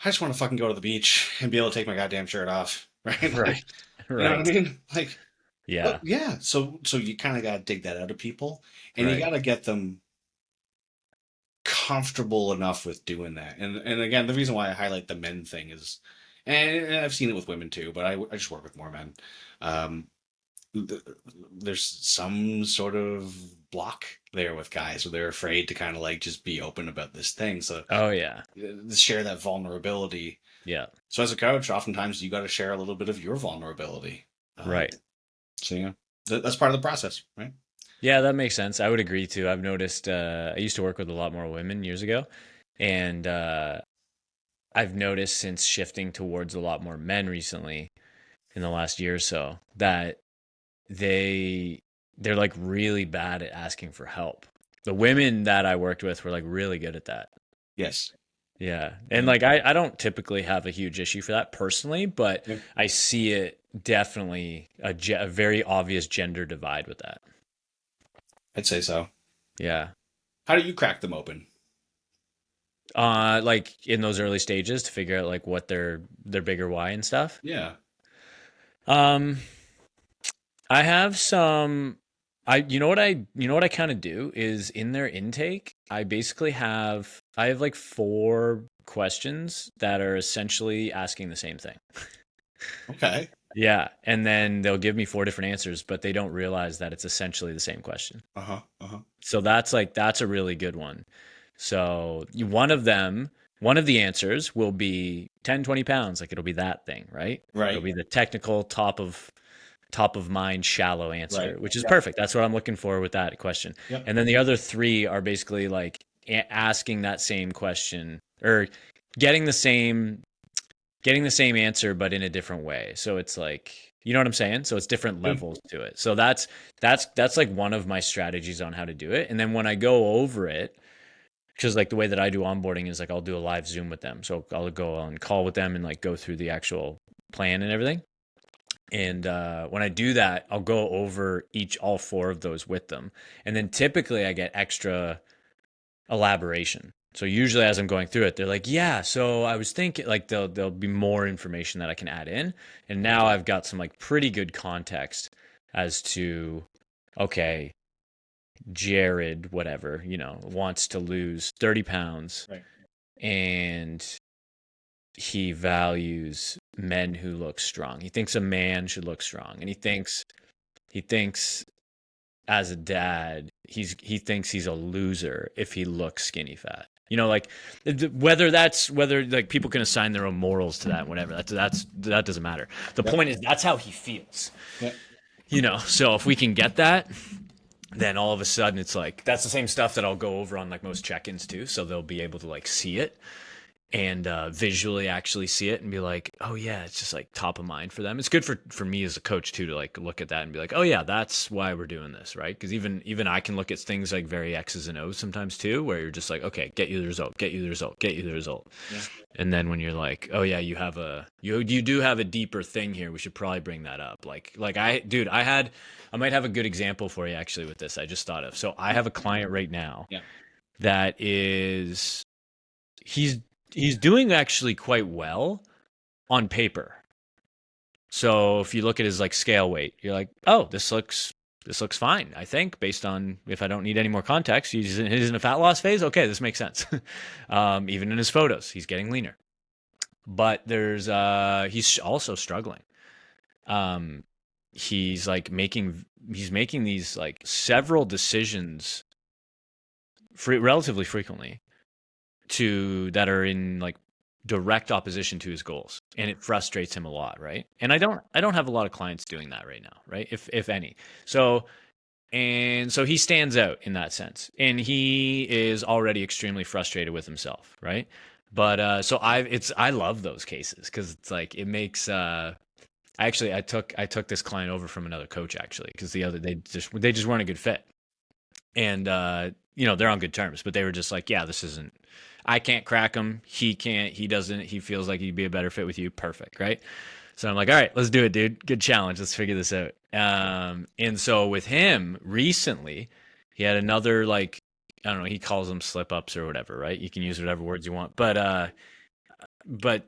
I just want to fucking go to the beach and be able to take my goddamn shirt off, right? Right. Like, you know what I Right. mean? Like, Yeah. yeah. So you kind of got to dig that out of people, and you Right. got to get them comfortable enough with doing that. And again, the reason why I highlight the men thing is, and I've seen it with women too, but I just work with more men. Um, there's some sort of block there with guys where they're afraid to kind of like just be open about this thing. So Oh yeah. share that vulnerability. Yeah. So as a coach, oftentimes you got to share a little bit of your vulnerability. Um, Right. so yeah, that's part of the process, right? Yeah, that makes sense. I would agree too. I've noticed I used to work with a lot more women years ago, and I've noticed since shifting towards a lot more men recently in the last year or so that they they're like really bad at asking for help. The women that I worked with were like really good at that. Yes. Yeah. And Yeah. like I don't typically have a huge issue for that personally, but Yeah. I see it definitely a very obvious gender divide with that. I'd say so. Yeah. How do you crack them open? Like in those early stages to figure out like what their bigger why and stuff. Yeah. Um I have some you know what I kind of do is in their intake, I have like four questions that are essentially asking the same thing. Okay. Yeah, and then they'll give me four different answers, but they don't realize that it's essentially the same question. Uh huh. Uh huh. So that's a really good one. So one of the answers will be 10, 20 pounds. Like it'll be that thing, right? It'll Right. be the technical top of mind shallow Right. answer, which is Yeah. perfect. That's what I'm looking for with that question. Yep. And then the other three are basically like asking that same question or getting the same getting the same answer but in a different way. So it's like, you know what I'm saying? So it's different Good. levels to it. So that's like one of my strategies on how to do it. And then when I go over it, because like the way that I do onboarding is like I'll do a live Zoom with them. So I'll go on call with them and like go through the actual plan and everything. And when I do that, I'll go over all four of those with them. And then typically I get extra elaboration. So usually as I'm going through it, they're like, "Yeah, so I was thinking like there'll be more information that I can add in." And now I've got some like pretty good context as to okay, Jared whatever, wants to lose 30 pounds Right. and he values men who look strong. He thinks a man should look strong and he thinks as a dad, he thinks he's a loser if he looks skinny fat. Like whether like people can assign their own morals to that, whatever. That doesn't matter. The Yep. point is that's how he feels. Yeah. So if we can get that, then all of a sudden it's like that's the same stuff that I'll go over on like most check-ins too. So they'll be able to like see it and visually actually see it and be like, oh yeah, it's just like top of mind for them. It's good for me as a coach too to like look at that and be like, oh yeah, that's why we're doing this, right? Because even I can look at things like very X's and O's sometimes too, where you're just like, okay, get you the result, get you the result, get you the result, Yeah. and then when you're like, oh yeah, you do have a deeper thing here, we should probably bring that up. Like I might have a good example for you actually with this. I just thought of. So I have a client right now Yeah. that is he's he's doing actually quite well on paper. So if you look at his like scale weight, you're like, oh, this looks fine. I think based on if I don't need any more context, he's in a fat loss phase. Okay, this makes sense. Even in his photos, he's getting leaner. But he's also struggling. Um, he's making these like several decisions relatively frequently that are in like direct opposition to his goals, and it frustrates him a lot, right? And I don't have a lot of clients doing that right now, right? If any. So he stands out in that sense, and he is already extremely frustrated with himself, right? But I love those cases because it's like it makes actually I took this client over from another coach actually because they just weren't a good fit, and they're on good terms, but they were just like, yeah, this isn't. I can't crack him. He can't. He doesn't. He feels like he'd be a better fit with you. Perfect, right? So I'm like, all right, let's do it, dude. Good challenge. Let's figure this out. And so with him recently, he had another like I don't know, he calls them slip ups or whatever, right? You can use whatever words you want, but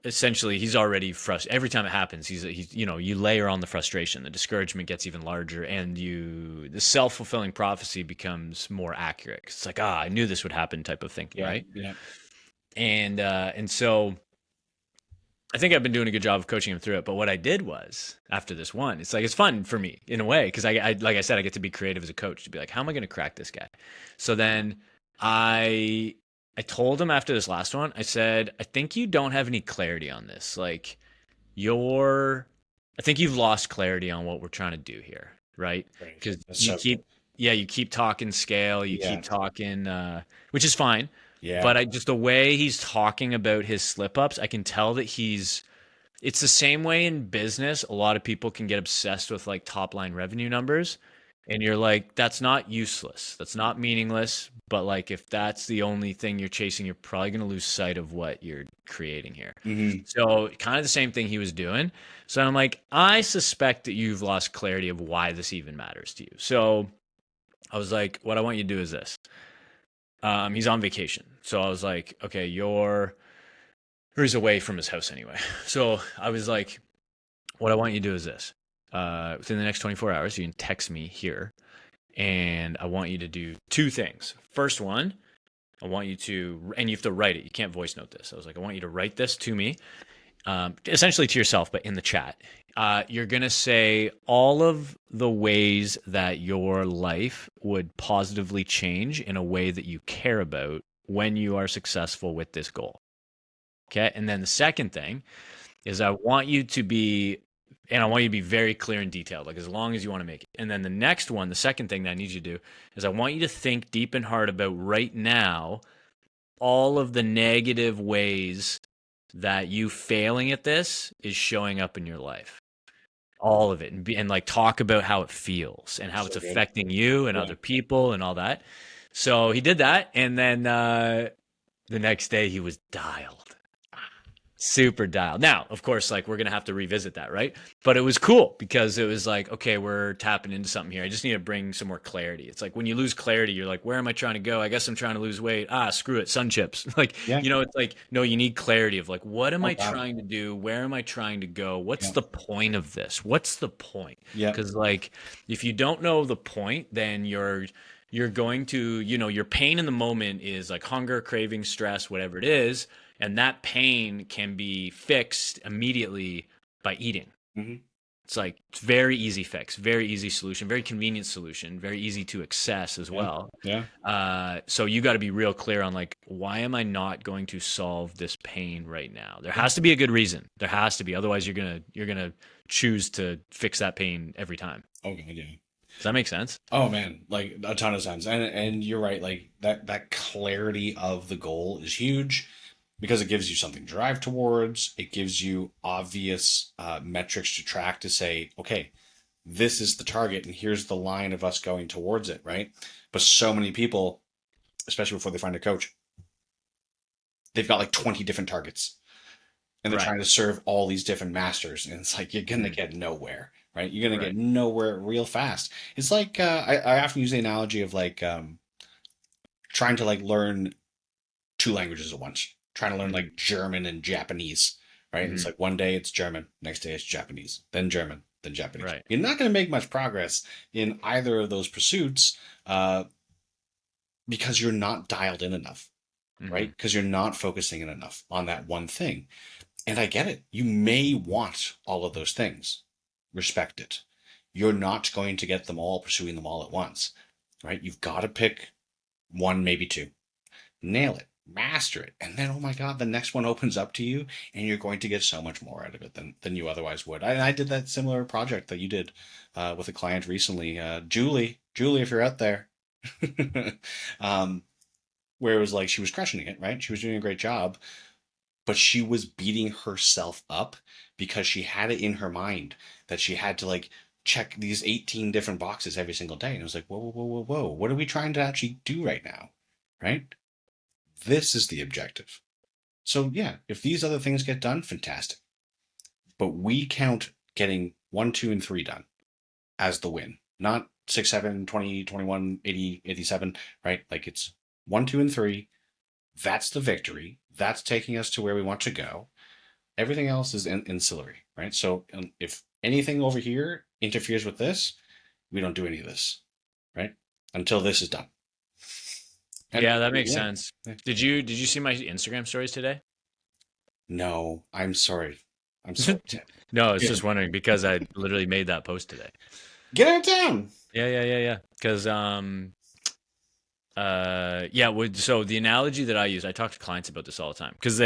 essentially he's already frustrated every time it happens. He's you layer on the frustration, the discouragement gets even larger, and the self-fulfilling prophecy becomes more accurate. It's like, I knew this would happen type of thinking, Yeah. right? Yeah. And so I think I've been doing a good job of coaching him through it. But what I did was, after this one, it's like, it's fun for me in a way, because I like I said, I get to be creative as a coach, to be like, how am I going to crack this guy? So then I I told him after this last one, I said, I think you don't have any clarity on this. Like, you're I think you've lost clarity on what we're trying to do here, right? Right. Because That's you so good. keep yeah, you keep talking scale, you Yeah. keep talking which is fine, Yeah. but I just the way he's talking about his slip ups, I can tell that it's the same way in business. A lot of people can get obsessed with like top line revenue numbers. And you're like, that's not useless. That's not meaningless. But like, if that's the only thing you're chasing, you're probably going to lose sight of what you're creating here. Hmm. So, kind of the same thing he was doing. So, I'm like, I suspect that you've lost clarity of why this even matters to you. So, I was like, what I want you to do is this. He's on vacation. So, I was like, okay, or he's away from his house anyway. So, I was like, what I want you to do is this. Within the next 24 hours, you can text me here, and I want you to do two things. First one, I want you to, and you have to write it. You can't voice note this. I was like, I want you to write this to me, essentially to yourself, but in the chat. You're going to say all of the ways that your life would positively change in a way that you care about when you are successful with this goal. Okay. And then the second thing is I want you to be, and I want you to be very clear and detailed, like as long as you want to make it. And then the next one, the second thing that I need you to do is I want you to think deep and hard about right now all of the negative ways that you failing at this is showing up in your life. All of it, and like talk about how it feels and how it's So good. affecting you and Yeah. other people and all that. So he did that, and then the next day he was dialed. Super dialed. Now, of course, like we're gonna have to revisit that, right? But it was cool because it was like, okay, we're tapping into something here. I just need to bring some more clarity. It's like when you lose clarity, you're like, where am I trying to go? I guess I'm trying to lose weight. Screw it, sun chips. Like, Yeah. it's like, no, you need clarity of like, what am Oh I God. trying to do? Where am I trying to go? What's Yeah. the point of this? What's the point? Yeah. Because like, if you don't know the point, then you're going to, your pain in the moment is like hunger, craving, stress, whatever it is, and that pain can be fixed immediately by eating. Hmm. It's like it's very easy fix, very easy solution, very convenient solution, very easy to access as Yeah. well. Yeah. So you got to be real clear on like, why am I not going to solve this pain right now? There has to be a good reason. There has to be. Otherwise, you're gonna choose to fix that pain every time. Okay. Yeah. Does that make sense? Oh man, like a ton of sense. And you're right, like that clarity of the goal is huge because it gives you something to drive towards. It gives you obvious metrics to track to say, okay, this is the target and here's the line of us going towards it, right? But so many people, especially before they find a coach, they've got like 20 different targets and they're Right. trying to serve all these different masters, and it's like you're gonna Mhm. get nowhere, right? You're gonna get Right. nowhere real fast. It's like I often use the analogy of like trying to like learn two languages at once, trying to learn Mhm. like German and Japanese, right? It's Mhm. like one day it's German, next day it's Japanese, then German, then Japanese. Right. You're not going to make much progress in either of those pursuits because you're not dialed in enough, right? Mhm. Because you're not focusing in enough on that one thing. And I get it. You may want all of those things. Respect it. You're not going to get them all pursuing them all at once, right? You've got to pick one, maybe two. Nail it, master it, and then oh my god, the next one opens up to you, and you're going to get so much more out of it than you otherwise would. I did that similar project that you did with a client recently, Julie, if you're out there, um, where it was like she was crushing it, right? She was doing a great job, but she was beating herself up because she had it in her mind that she had to like check these 18 different boxes every single day, and it was like, whoa, whoa, whoa, whoa, whoa, what are we trying to actually do right now, right? This is the objective. So yeah, if these other things get done, fantastic. But we count getting 1, 2, and 3 done as the win, not 6, 7, 20, 21, 80, 87, right? Like it's 1, 2, and 3. That's the victory. That's taking us to where we want to go. Everything else is ancillary, right? So if anything over here interferes with this, we don't do any of this, right? Until this is done. And Yeah, that makes yeah. sense. Did you see my Instagram stories today? No, I'm sorry. I'm sorry, Tim. No, I was Get, just wondering because I literally made that post today. get out of town. Yeah. Because yeah, so the analogy that I use, I talk to clients about this all the time because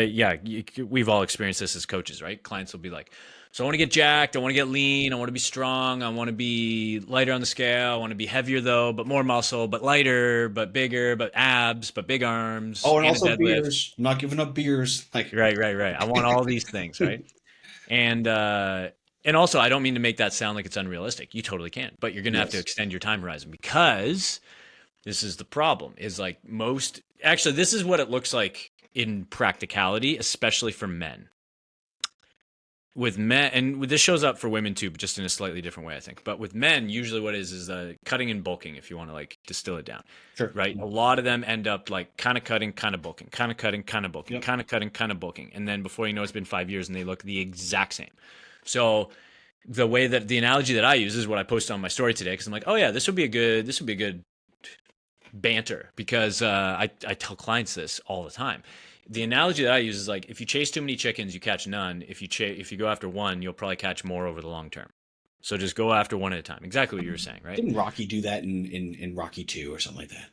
we've all experienced this as coaches, right? Clients will be like, so I want to get jacked, I want to get lean, I want to be strong, I want to be lighter on the scale, I want to be heavier though, but more muscle, but lighter, but bigger, but abs, but big arms Oh, and and a also deadlift. beers. I'm not giving up beers. Like, Right. I want all these things, right? And also, I don't mean to make that sound like it's unrealistic. You totally can, but you're gonna have to yes. extend your time horizon because this is the problem. Is like most actually, this is what it looks like in practicality, especially for men. With men, and this shows up for women too, but just in a slightly different way, I think. But with men, usually what is cutting and bulking, if you want to like distill it down, Sure. right? A lot of them end up like kind of cutting, kind of bulking, kind of cutting, kind of bulking, Yep. kind of cutting, kind of bulking, and then before you know, it's been 5 years and they look the exact same. So the way that the analogy that I use is what I posted on my story today because I'm like, oh yeah, this would be a good banter because I tell clients this all the time. The analogy that I use is like if you chase too many chickens, you catch none. If you go after one, you'll probably catch more over the long term. So just go after one at a time. Exactly what you were saying, right? Didn't Rocky do that in Rocky 2 or something like that?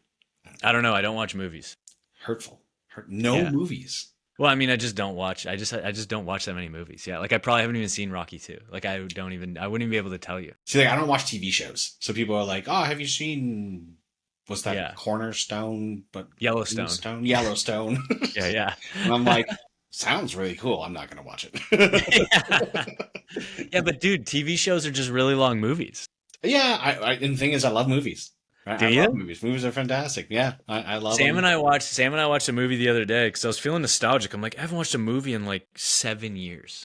I don't know. I don't watch movies. Hurtful. No Yeah. movies. Well, I mean, I just don't watch. I just don't watch that many movies. Yeah, like I probably haven't even seen Rocky 2. Like I wouldn't even be able to tell you. See, like I don't watch TV shows, so people are like, "Oh, have you seen what's that Yeah, Cornerstone?" But Yellowstone. Yellowstone. Yeah. And I'm like, sounds really cool. I'm not gonna watch Yeah. it. Yeah, but dude, TV shows are just really long movies. Yeah, and the thing is, I love movies. Right? Do I love you? movies. Movies are fantastic. Yeah, I love Sam them. and I watched a movie the other day because I was feeling nostalgic. I'm like, I haven't watched a movie in like 7 years.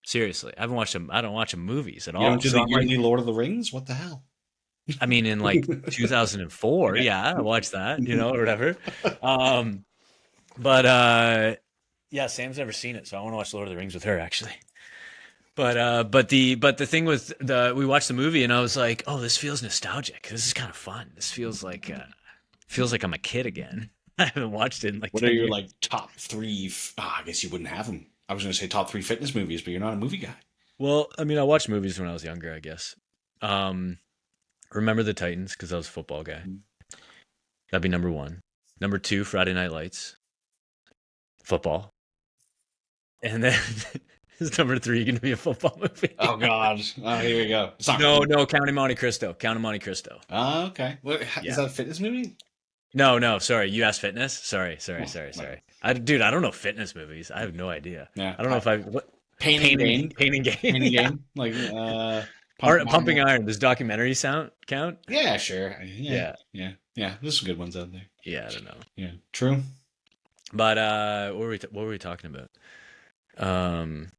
Seriously, I don't watch movies at You don't all. do So the I'm like, yearly Lord of the Rings? What the hell? I mean, in like 2004, Okay. yeah, I watched that, or whatever. Um, but yeah, Sam's never seen it, so I want to watch Lord of the Rings with her actually. But the thing with we watched the movie and I was like, oh, this feels nostalgic. This is kind of fun. This feels like I'm a kid again. I haven't watched it in like What are 10 your years. like top three? I guess you wouldn't have them. I was going to say top three fitness movies, but you're not a movie guy. Well, I mean, I watched movies when I was younger, I guess. Um, Remember the Titans because I was a football guy. That'd be number one. Number two, Friday Night Lights, football, and then is number three going to be a football movie? Oh God! Oh, here we go. It's not. No, Count of Monte Cristo. Count of Monte Cristo. Oh, okay. Is Yeah. that a fitness movie? No. Sorry, you asked fitness. Sorry. Oh, right. Dude, I don't know fitness movies. I have no idea. Yeah. I don't know if I what Pain and Gain. Pain and Gain. Pain and Yeah. Gain. Like Pumping Pumping Iron. Iron. Does documentary sound count? Yeah, sure. Yeah, Yeah. yeah. There's some good ones out there. Yeah, I don't know. Yeah, true. But what were we talking about? Um,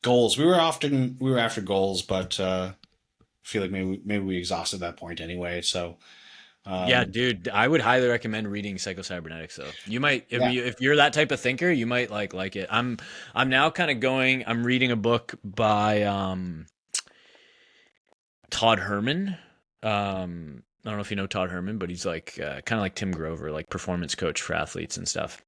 Goals. We were after goals, but I feel like maybe we exhausted that point anyway. So yeah, um, dude, I would highly recommend reading Psycho-Cybernetics though. You might yeah. if you're that type of thinker, you might like it. I'm now kind of I'm reading a book by Todd Herman. I don't know if you know Todd Herman, but he's like kind of like Tim Grover, like performance coach for athletes and stuff.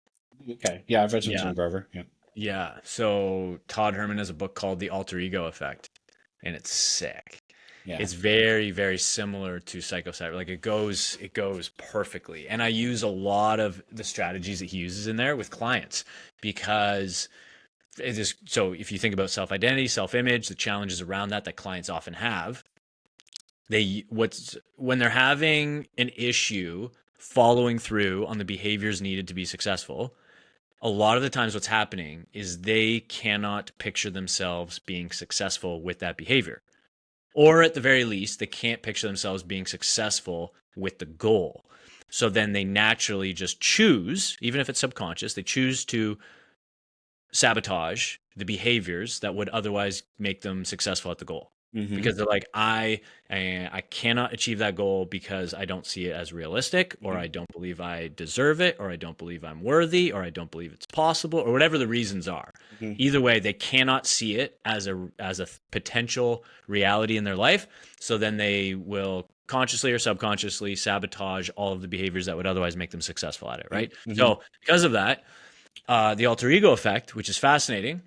Okay. Yeah, I've read some Yeah. Tim Grover. Yeah. Yeah. So Todd Herman has a book called The Alter Ego Effect, and it's sick. Yeah. It's very, very similar to Psycho-Cyber. Like it goes perfectly. And I use a lot of the strategies that he uses in there with clients because it is so if you think about self-identity, self-image, the challenges around that clients often have, when they're having an issue following through on the behaviors needed to be successful, a lot of the times what's happening is they cannot picture themselves being successful with that behavior. Or at the very least, they can't picture themselves being successful with the goal. So then they naturally just choose, even if it's subconscious, they choose to sabotage the behaviors that would otherwise make them successful at the goal. Mm-hmm. because they're like, I cannot achieve that goal because I don't see it as realistic, or Mm-hmm. I don't believe I deserve it, or I don't believe I'm worthy, or I don't believe it's possible, or whatever the reasons are. Mm-hmm. Either way, they cannot see it as a potential reality in their life. So then they will consciously or subconsciously sabotage all of the behaviors that would otherwise make them successful at it, right? Mm-hmm. So because of that, the alter ego effect, which is fascinating,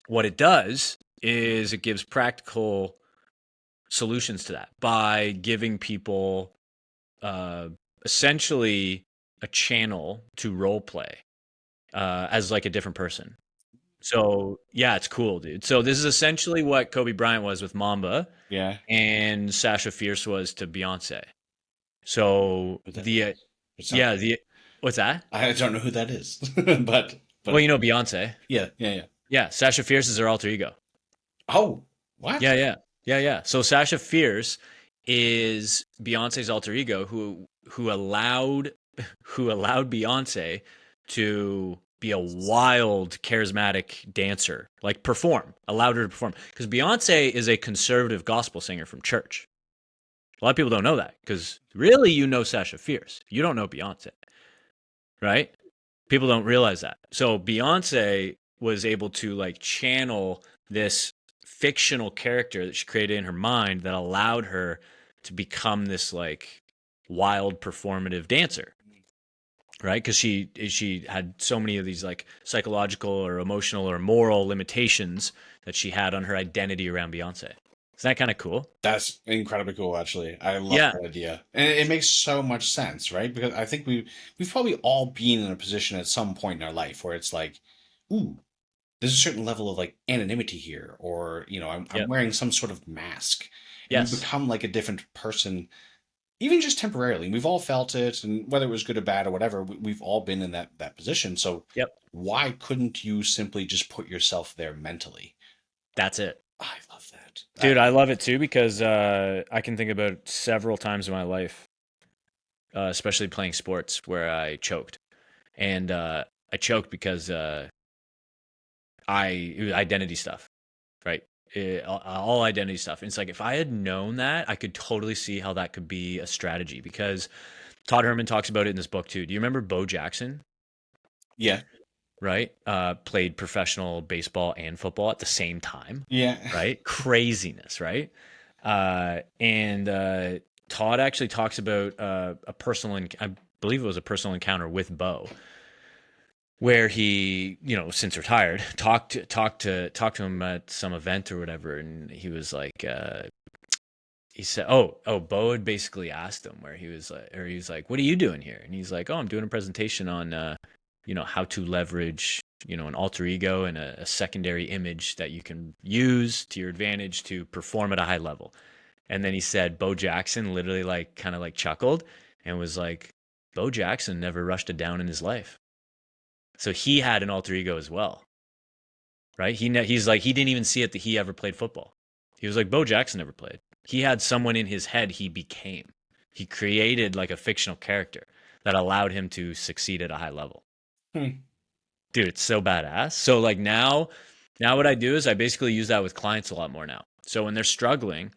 what it does is it gives practical solutions to that by giving people uh, essentially a channel to role play as like a different person. So yeah, it's cool, dude. So this is essentially what Kobe Bryant was with Mamba, Yeah. and Sasha Fierce was to Beyonce. So Who that the is? It sounds. yeah the what's that? I don't know who that is, Well, but you know Beyonce. yeah, yeah, yeah. Yeah, Sasha Fierce is her alter ego. Oh, what? Yeah, yeah, yeah, yeah. So Sasha Fierce is Beyonce's alter ego who allowed who allowed Beyonce to be a wild, charismatic dancer, like perform, allowed her to perform. Because Beyonce is a conservative gospel singer from church. A lot of people don't know that because really you know Sasha Fierce. You don't know Beyonce, right? People don't realize that. So Beyonce was able to like channel this fictional character that she created in her mind that allowed her to become this like wild performative dancer, right? Because she had so many of these like psychological or emotional or moral limitations that she had on her identity around Beyonce. Isn't that kind of cool? That's incredibly cool, actually. I love Yeah. that idea, and it makes so much sense, right? Because I think we've probably all been in a position at some point in our life where it's like, ooh, there's a certain level of like anonymity here, or I'm Yep. wearing some sort of mask, and you Yes. become like a different person, even just temporarily. We've all felt it, and whether it was good or bad or whatever, we've all been in that position. So Yep. why couldn't you simply just put yourself there mentally? That's it. I love that. Dude, I love it too because I can think about several times in my life, especially playing sports, where I choked, and I choked because it was identity stuff, right? All identity stuff. And it's like if I had known that, I could totally see how that could be a strategy because Todd Herman talks about it in this book too. Do you remember Bo Jackson? Yeah, Right? Played professional baseball and football at the same time, yeah. right? Craziness, right? And Todd actually talks about a I believe it was a personal encounter with Bo, where he, since retired, talked to him at some event or whatever, and he was like, he said, "Oh, Bo had basically asked him where he was like, what are you doing here?" And he's like, "Oh, I'm doing a presentation on, how to leverage, an alter ego and a secondary image that you can use to your advantage to perform at a high level." And then he said, Bo Jackson literally like kind of like chuckled and was like, Bo Jackson never rushed it down in his life. So he had an alter ego as well, right? He's like he didn't even see it that he ever played football. He was like Bo Jackson never played. He had someone in his head he became. He created like a fictional character that allowed him to succeed at a high level. Hmm. Dude, it's so badass. So like now what I do is I basically use that with clients a lot more now. So when they're struggling,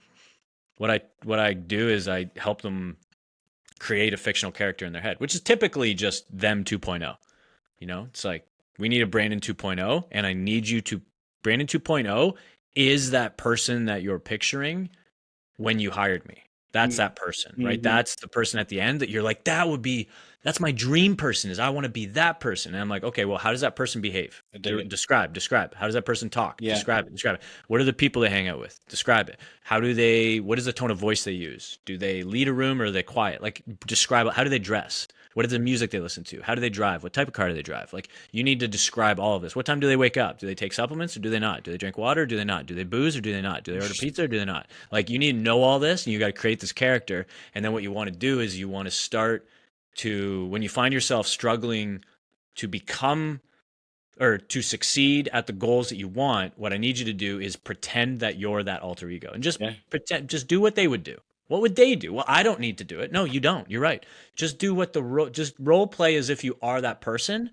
what I do is I help them create a fictional character in their head, which is typically just them 2.0. It's like we need a Brandon 2.0, and I need you to Brandon 2.0 is that person that you're picturing when you hired me. That's that person, right? Mm-hmm. That's the person at the end that you're like, that's my dream person is I want to be that person. And I'm like, okay, well, how does that person behave? I dig it. Describe. How does that person talk? Yeah. Describe it. What are the people they hang out with? Describe it. What is the tone of voice they use? Do they lead a room or are they quiet? Like describe it. How do they dress? What is the music they listen to? How do they drive? What type of car do they drive? Like you need to describe all of this. What time do they wake up? Do they take supplements or do they not? Do they drink water or do they not? Do they booze or do they not? Do they order pizza or do they not? Like you need to know all this and you got to create this character. And then what you want to do is you want to start to when you find yourself struggling to become or to succeed at the goals that you want, what I need you to do is pretend that you're that alter ego and Yeah. just do what they would do. What would they do? Well, I don't need to do it. No, you don't. You're right. Just do what just role play as if you are that person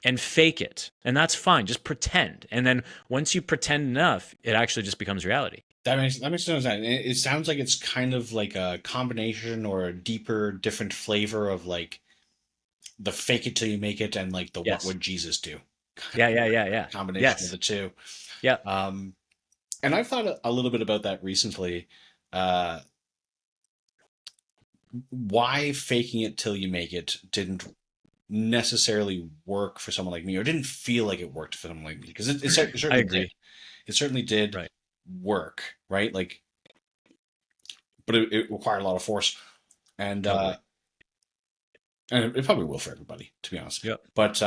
and fake it. And that's fine. Just pretend. And then once you pretend enough, it actually just becomes reality. that makes no sense. It sounds like it's kind of like a combination or a deeper, different flavor of like the fake it till you make it and like the what Yes. would Jesus do Yeah, yeah, yeah, yeah. combination of Yes. the two. Yeah. Um, and I've thought a little bit about that recently. Uh, why faking it till you make it didn't necessarily work for someone like me, or didn't feel like it worked for someone like me, because it I certainly did. agree. It certainly did Right. work, right? Like, but it required a lot of force, and Totally. it probably will for everybody, to be honest. Yep. But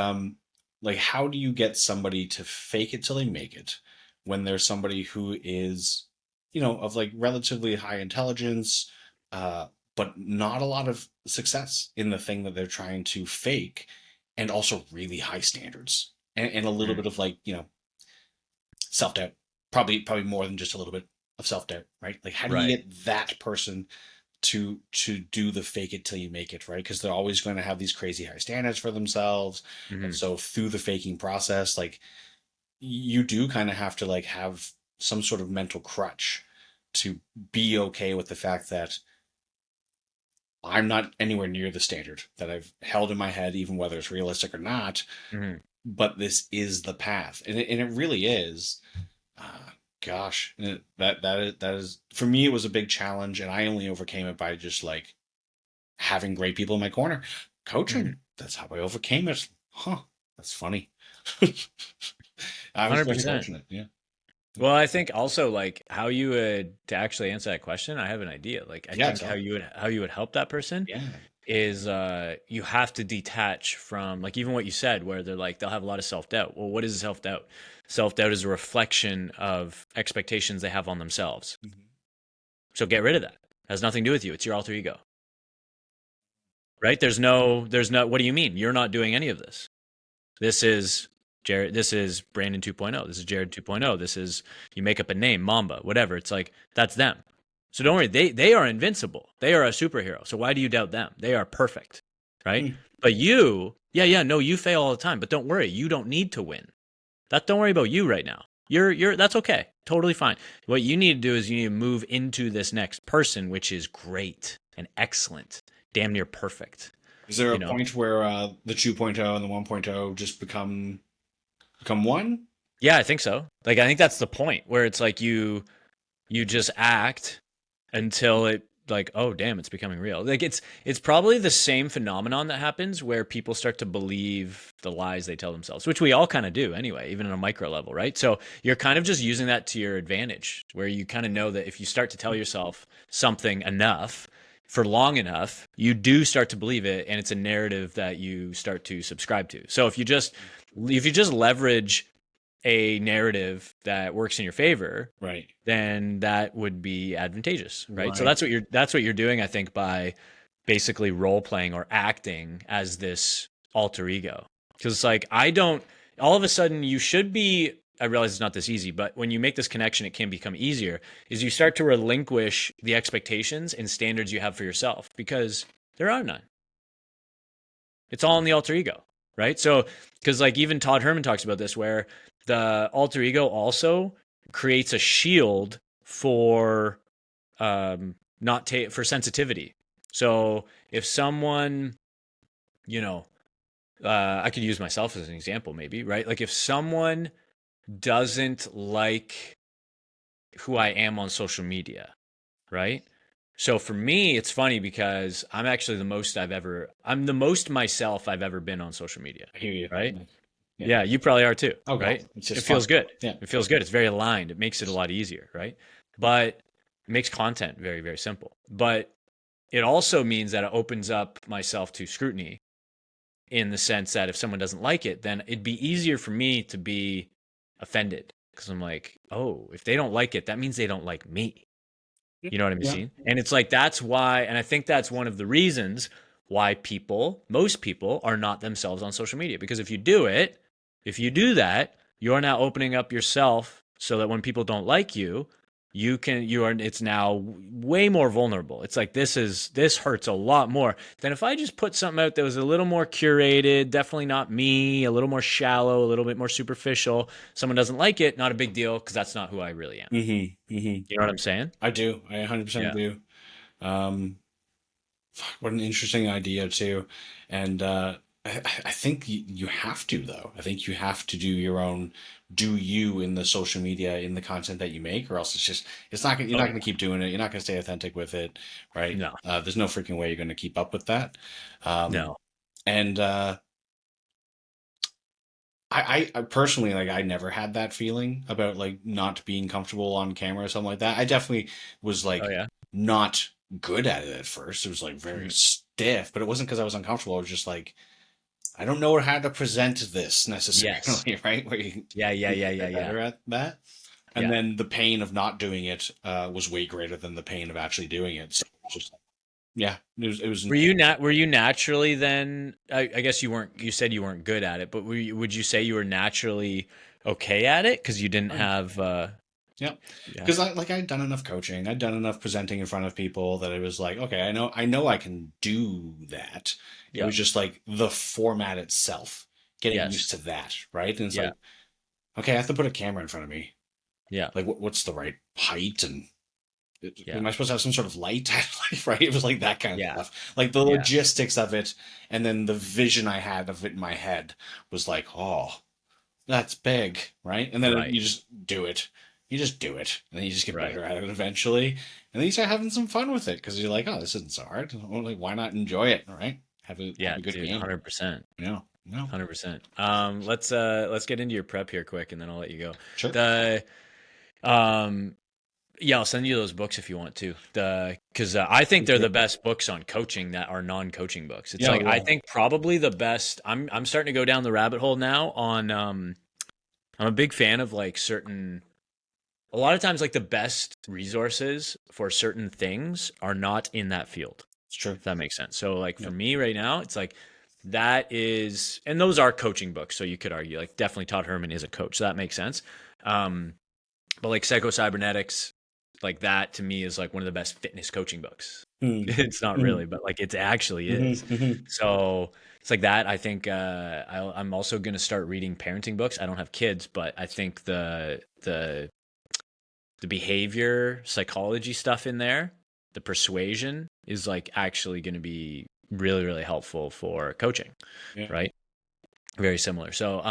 like, how do you get somebody to fake it till they make it when there's somebody who is, of like relatively high intelligence, uh, but not a lot of success in the thing that they're trying to fake, and also really high standards and a little Mm. bit of like, self doubt, probably more than just a little bit of self doubt, right? Like, how do you Right. get that person to do the fake it till you make it, right? Because they're always going to have these crazy high standards for themselves, and Hmm. so through the faking process, like, you do kind of have to like have some sort of mental crutch to be okay with the fact that I'm not anywhere near the standard that I've held in my head, even whether it's realistic or not. Hmm. But this is the path, and it really is. Gosh, that is for me. It was a big challenge, and I only overcame it by just like having great people in my corner. Hmm. Coaching, that's how I overcame it. Huh? That's funny. I was very 100%. fortunate. Yeah. Well, I think also like how you would to actually answer that question, I have an idea. Like I Yeah. think Tell me. how you would help that person Yeah. is you have to detach from like even what you said where they're like they'll have a lot of self-doubt. Well, what is self-doubt? Self-doubt is a reflection of expectations they have on themselves. Mhm. So get rid of that. It has nothing to do with you. It's your alter ego. Right? There's no what do you mean? You're not doing any of this. This is Jared. This is Brandon 2.0. This is Jared 2.0. This is you make up a name, Mamba, whatever. It's like that's them. So don't worry. They are invincible. They are a superhero. So why do you doubt them? They are perfect, right? Mm. But you, yeah, no, you fail all the time. But don't worry. You don't need to win. Don't worry about you right now. You're that's okay. Totally fine. What you need to do is you need to move into this next person, which is great and excellent, damn near perfect. Is there You a know, point where the 2.0 and the 1.0 just become one? yeah, I think so. Like I think that's the point where it's like you just act until it like oh damn it's becoming real. Like it's probably the same phenomenon that happens where people start to believe the lies they tell themselves, which we all kind of do anyway, even on a micro level, right? So you're kind of just using that to your advantage where you kind of know that if you start to tell yourself something enough for long enough, you do start to believe it and it's a narrative that you start to subscribe to. So if you just leverage a narrative that works in your favor, Right. then that would be advantageous, right? So Right. that's what you're doing, I think, by basically role playing or acting as this alter ego. Because it's like I don't all of a sudden you should be I realize it's not this easy, but when you make this connection, it can become easier, is you start to relinquish the expectations and standards you have for yourself because there are none. It's all in the alter ego, right? So, because like even Todd Herman talks about this, where the alter ego also creates a shield for for sensitivity. So if someone, you know, I could use myself as an example, maybe, right? Like if someone doesn't like who I am on social media, right? So for me, it's funny because I'm the most myself I've ever been on social media, I hear you. right? Yeah. Yeah, you probably are too, Oh God, right? it's It just fun. feels good. Yeah. It feels good. It's very aligned. It makes it a lot easier, right? But it makes content very, very simple. But it also means that it opens up myself to scrutiny in the sense that if someone doesn't like it, then it'd be easier for me to be offended because I'm like, oh, if they don't like it, that means they don't like me. You know what I'm Yeah. saying? And it's like that's why, and I think that's one of the reasons why most people are not themselves on social media. Because if you do that, you're now opening up yourself so that when people don't like you, it's now way more vulnerable. It's like this hurts a lot more than if I just put something out that was a little more curated, definitely not me, a little more shallow, a little bit more superficial. Someone doesn't like it, not a big deal because that's not who I really am. You know what I'm saying? I do. I 100% Yeah. do. Um, what an interesting idea too. And I think you have to though. I think you have to do your own do you in the social media in the content that you make, or else it's not gonna, you're Oh not yeah. going to keep doing it. You're not going to stay authentic with it, right? No. There's no freaking way you're going to keep up with that. Um, No. and I personally like I never had that feeling about like not being comfortable on camera or something like that. I definitely was Oh like yeah. not good at it at first. It was like very Mhm. stiff, but it wasn't because I was uncomfortable. I was just like I don't know how to present this Yes. necessarily, right? Where Yeah. Yeah. you Yeah. Yeah. get Yeah. better at that. And Yeah. then the pain of not doing it was way greater than the pain of actually doing it. So it was just yeah, it was Were you naturally then? I guess you weren't. You said you weren't good at it, but would you say you were naturally okay at it because you didn't have? yeah, Yeah. because I'd done enough coaching, I'd done enough presenting in front of people that it was like, okay, I know I can do that. It Yeah. was just like the format itself, getting Yes. used to that, right? And it's Yeah. like, okay, I have to put a camera in front of me. Yeah. Like, what's the right height and Yeah. am I supposed to have some sort of light? Right? It was like that kind of Yeah. stuff. Like the Yeah. logistics of it, and then the vision I had of it in my head was like, oh, that's big, right? And then Right. you just do it. You just do it, and then you just get Right. better at it eventually. And then you start having some fun with it because you're like, oh, this isn't so hard. Well, like, why not enjoy it, right? Have Yeah, a good dude. game. 100%. Yeah, no, 100%. Let's get into your prep here quick, and then I'll let you go. sure. The um Yeah, I'll send you those books if you want to. Because I think they're the best books on coaching that are non-coaching books. It's Yeah, like I yeah. think probably the best. I'm starting to go down the rabbit hole now on. I'm a big fan of like certain. A lot of times, like the best resources for certain things are not in that field. It's true. If that makes sense. So, like for Yep. me right now, it's like that is, and those are coaching books. So you could argue like definitely Todd Herman is a coach. So that makes sense. Um, but like psycho-cybernetics, like that to me is like one of the best fitness coaching books. Mm-hmm. It's not really, but like it actually is. Mm-hmm. So it's like that. I think I'm also going to start reading parenting books. I don't have kids, but I think the behavior psychology stuff in there, the persuasion is like actually going to be really really helpful for coaching, Yeah. right? Very similar. So,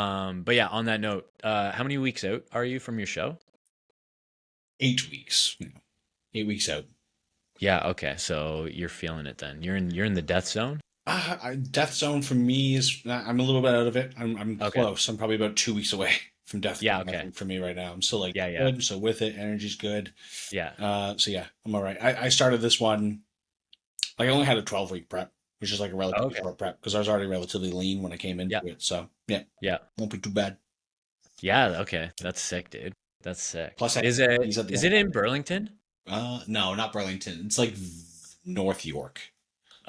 but yeah, on that note, how many weeks out are you from your show? 8 weeks. 8 weeks out. Yeah, okay. So you're feeling it then. You're in the death zone? Death zone for me is I'm a little bit out of it. I'm Okay. close. I'm probably about 2 weeks away from death Yeah, zone. I okay. think for me right now, I'm still like Yeah, yeah. good. I'm still with it. Energy's good. Yeah. So yeah, I'm all right. I started this one like I only had a 12-week prep, which is like a relatively Okay. short prep because I was already relatively lean when I came into Yeah. it. So yeah, Yeah. won't be too bad. Yeah, okay. That's sick, dude. That's sick. Plus, I Is it he's at the is end. it in Burlington? No, not Burlington. It's like North York.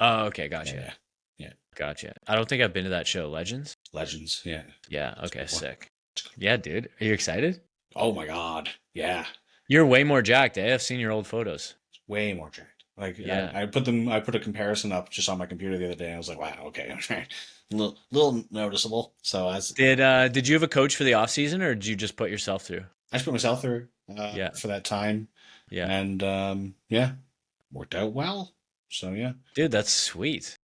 Oh, okay, Yeah, gotcha. yeah, yeah. Gotcha. I don't think I've been to that show, Legends. Legends. Yeah, Yeah, it's a okay, good one. sick. Yeah, dude. Are you excited? Oh my God. Yeah. You're way more jacked, eh? I've seen your old photos. Way more jacked. Like Yeah. I put a comparison up just on my computer the other day. And I was like, wow, okay, okay, little noticeable. So as Did you have a coach for the off season or did you just put yourself through? I just put myself through Yeah. for that time, Yeah. and yeah, worked out well. So yeah, Dude, that's sweet.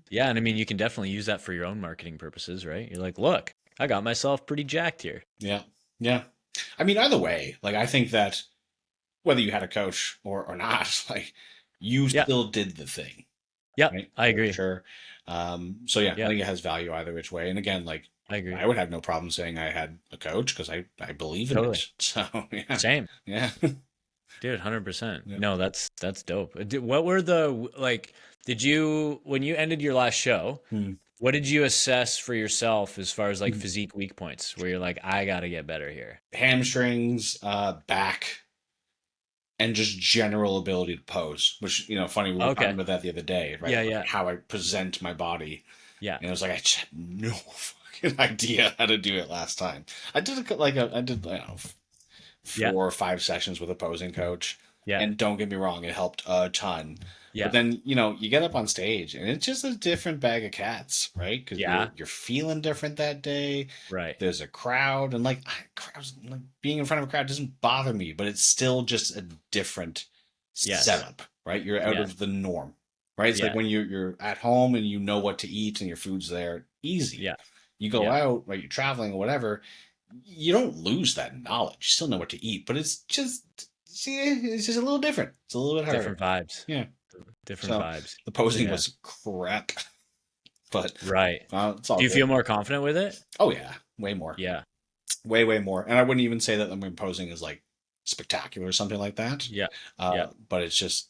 Yeah, and I mean you can definitely use that for your own marketing purposes, right? You're like, look, I got myself pretty jacked here. yeah, yeah. I mean, either way, like I think that whether you had a coach or not, like you Yeah. still did the thing, Yep. right? I For agree. sure. So yeah, I Yeah, think it has value either which way. And again, like I agree. I would have no problem saying I had a coach because I believe in Totally. it. So yeah, Same. yeah. Dude, 100%. Yeah. No, that's dope. What were the like did you when you ended your last show, Hmm. what did you assess for yourself as far as like Hmm. physique weak points where you're like I got to get better here? Hamstrings, back, and just general ability to pose. Which funny, we were talking Okay. about that the other day, right? Yeah, Like yeah. how I present my body, Yeah. and it was like I just had no fucking idea how to do it last time. I did I did I don't know Yeah. 4 or 5 sessions with a posing coach, Yeah. And don't get me wrong, it helped a ton. But Yeah. then, you get up on stage and it's just a different bag of cats, right? Because you're Yeah. you're feeling different that day. Right. There's a crowd, and crowds, like being in front of a crowd doesn't bother me, but it's still just a different Yes. setup, right? You're out Yeah. of the norm, right? It's like Yeah. when you're at home and you know what to eat and your food's there, easy. Yeah. You go Yeah. out, right? You're traveling or whatever, you don't lose that knowledge. You still know what to eat, but it's just a little different. It's a little bit Different harder. vibes. Yeah. Different So vibes. the posing Yeah. was crap, but Right. it's all Do you good. feel more confident with it? Oh yeah, way more, Yeah. way way more. And I wouldn't even say that the posing is like spectacular or something like that. Yeah. Yeah. But it's just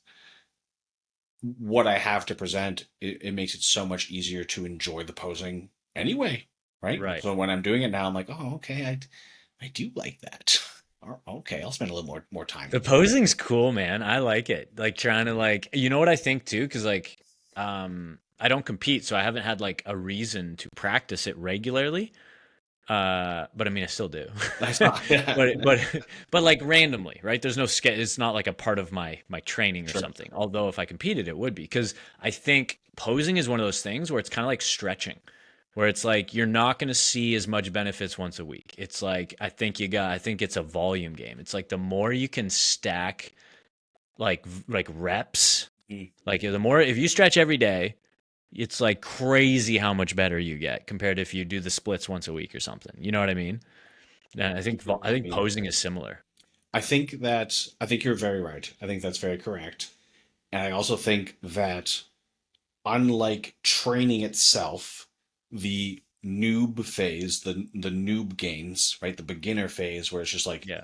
what I have to present. It makes it so much easier to enjoy the posing anyway, right? Right. So when I'm doing it now, I'm like, oh okay, I do like that. Okay, I'll spend a little more time The with it. posing's cool, man. I like it. Like trying to like, you know what I think too? Cause like, I don't compete, so I haven't had like a reason to practice it regularly. But I mean, I still do. I saw, yeah, But like randomly, right? There's no it's not like a part of my training or sure. something. Although if I competed, it would be because I think posing is one of those things where it's kind of like stretching, where it's like you're not going to see as much benefits once a week. It's like I think it's a volume game. It's like the more you can stack like reps, Mm. like the more if you stretch every day, it's like crazy how much better you get compared to if you do the splits once a week or something. You know what I mean? And I think posing is similar. I think you're very right. I think that's very correct. And I also think that unlike training itself, the noob phase, the noob gains, right? The beginner phase where it's just like Yeah.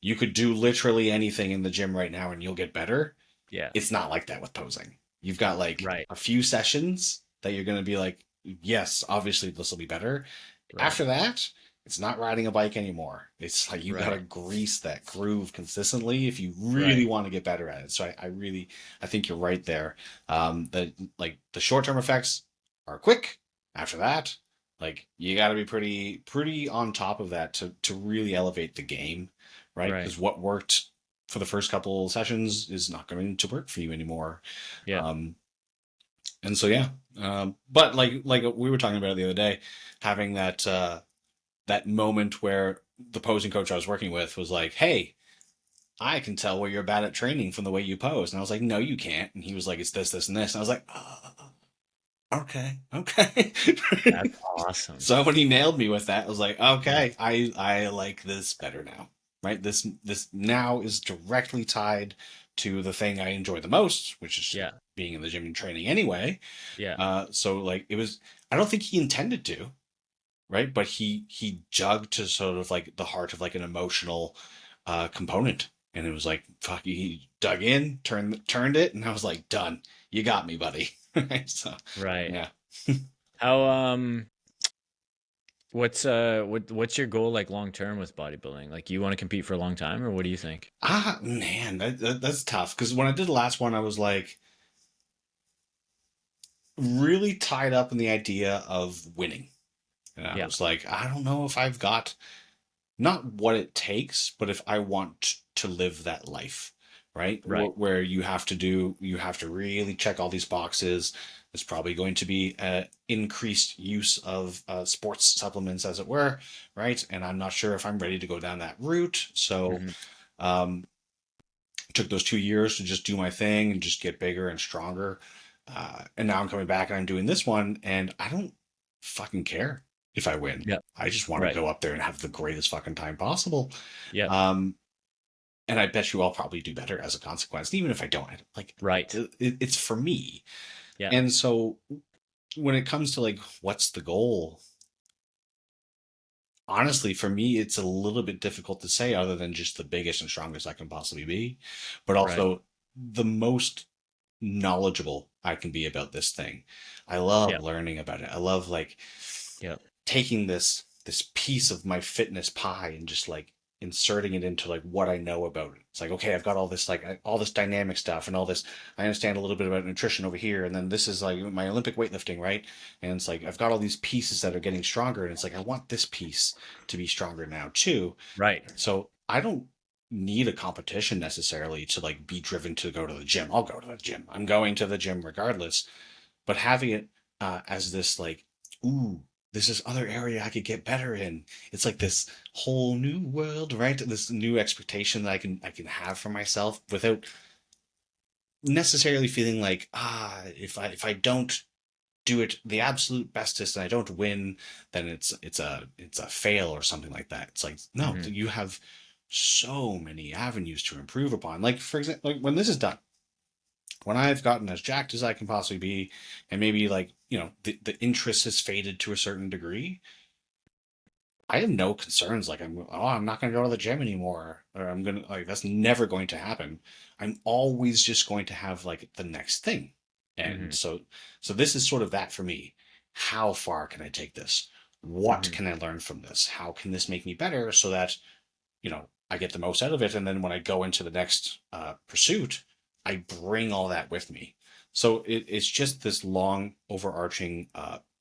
you could do literally anything in the gym right now and you'll get better. Yeah. It's not like that with posing. You've got like Right. a few sessions that you're going to be like, yes, obviously this will be better. Right. After that, it's not riding a bike anymore. It's like you got to Right. grease that groove consistently if you really Right. want to get better at it. So I think you're right there. That like the short term effects are quick. After that, like you got to be pretty on top of that to really elevate the game, right? Right. Because what worked for the first couple sessions is not going to work for you anymore. Yeah. Um, and so yeah, but like we were talking about it the other day, having that moment where the posing coach I was working with was like, "Hey, I can tell where you're bad at training from the way you pose," and I was like, "No, you can't." And he was like, "It's this, this, and this," and I was like, "Okay, okay." That's awesome. So when he nailed me with that, I was like, Yeah. "Okay, I like this better now." Right? This now is directly tied to the thing I enjoy the most, which is Yeah. being in the gym and training anyway. Yeah. So like it was. I don't think he intended to, right? But he jugged to sort of like the heart of like an emotional component, and it was like fuck. He dug in, turned it, and I was like, done. You got me, buddy. Right? So Right. yeah. How what's your goal like long term with bodybuilding? Like you want to compete for a long time or what do you think? Man, that's tough because when I did the last one, I was like really tied up in the idea of winning, and I Yeah. was like, I don't know if I've got not what it takes, but if I want to live that life, right? Right. Where you have to really check all these boxes. There's probably going to be increased use of sports supplements, as it were, right? And I'm not sure if I'm ready to go down that route. So, Hmm. um, it took those 2 years to just do my thing and just get bigger and stronger. And now I'm coming back and I'm doing this one, and I don't fucking care if I win. Yeah. I just want to Right. go up there and have the greatest fucking time possible. Yeah. Um, and I bet you I'll probably do better as a consequence. Even if I don't, like Right. it's for me. Yeah. And so when it comes to like what's the goal, honestly, for me, it's a little bit difficult to say other than just the biggest and strongest I can possibly be, but Right. also the most knowledgeable I can be about this thing. I love Yeah. learning about it. I love like Yeah. taking this piece of my fitness pie and just like inserting it into like what I know about it. It's like, okay, I've got all this like all this dynamic stuff and all this. I understand a little bit about nutrition over here, and then this is like my Olympic weightlifting, right? And it's like I've got all these pieces that are getting stronger, and it's like I want this piece to be stronger now too. Right. So I don't. need a competition necessarily to like be driven to go to the gym. I'll go to the gym. I'm going to the gym regardless. But having it as this like, ooh, this is other area I could get better in. It's like this whole new world, right? This new expectation that I can have for myself without necessarily feeling like, if I don't do it the absolute bestest and I don't win, then it's a fail or something like that. It's like, no, Hmm. you have so many avenues to improve upon. Like for example, like when this is done, when I've gotten as jacked as I can possibly be, and maybe like, the interest has faded to a certain degree, I have no concerns. Like I'm not going to go to the gym anymore, or I'm gonna like that's never going to happen. I'm always just going to have like the next thing, and Hmm. so this is sort of that for me. How far can I take this? What Hmm. can I learn from this? How can this make me better so that I get the most out of it, and then when I go into the next pursuit, I bring all that with me. So it's just this long, overarching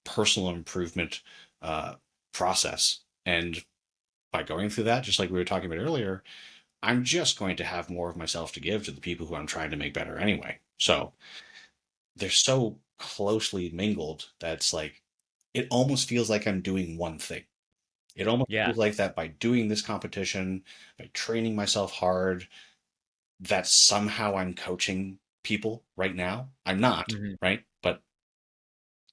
personal improvement uh, process, and by going through that, just like we were talking about earlier, I'm just going to have more of myself to give to the people who I'm trying to make better anyway. So they're so closely mingled that it's like it almost feels like I'm doing one thing. It almost Yeah. feels like that by doing this competition, by training myself hard, that somehow I'm coaching people right now. I'm not, Hmm. right? But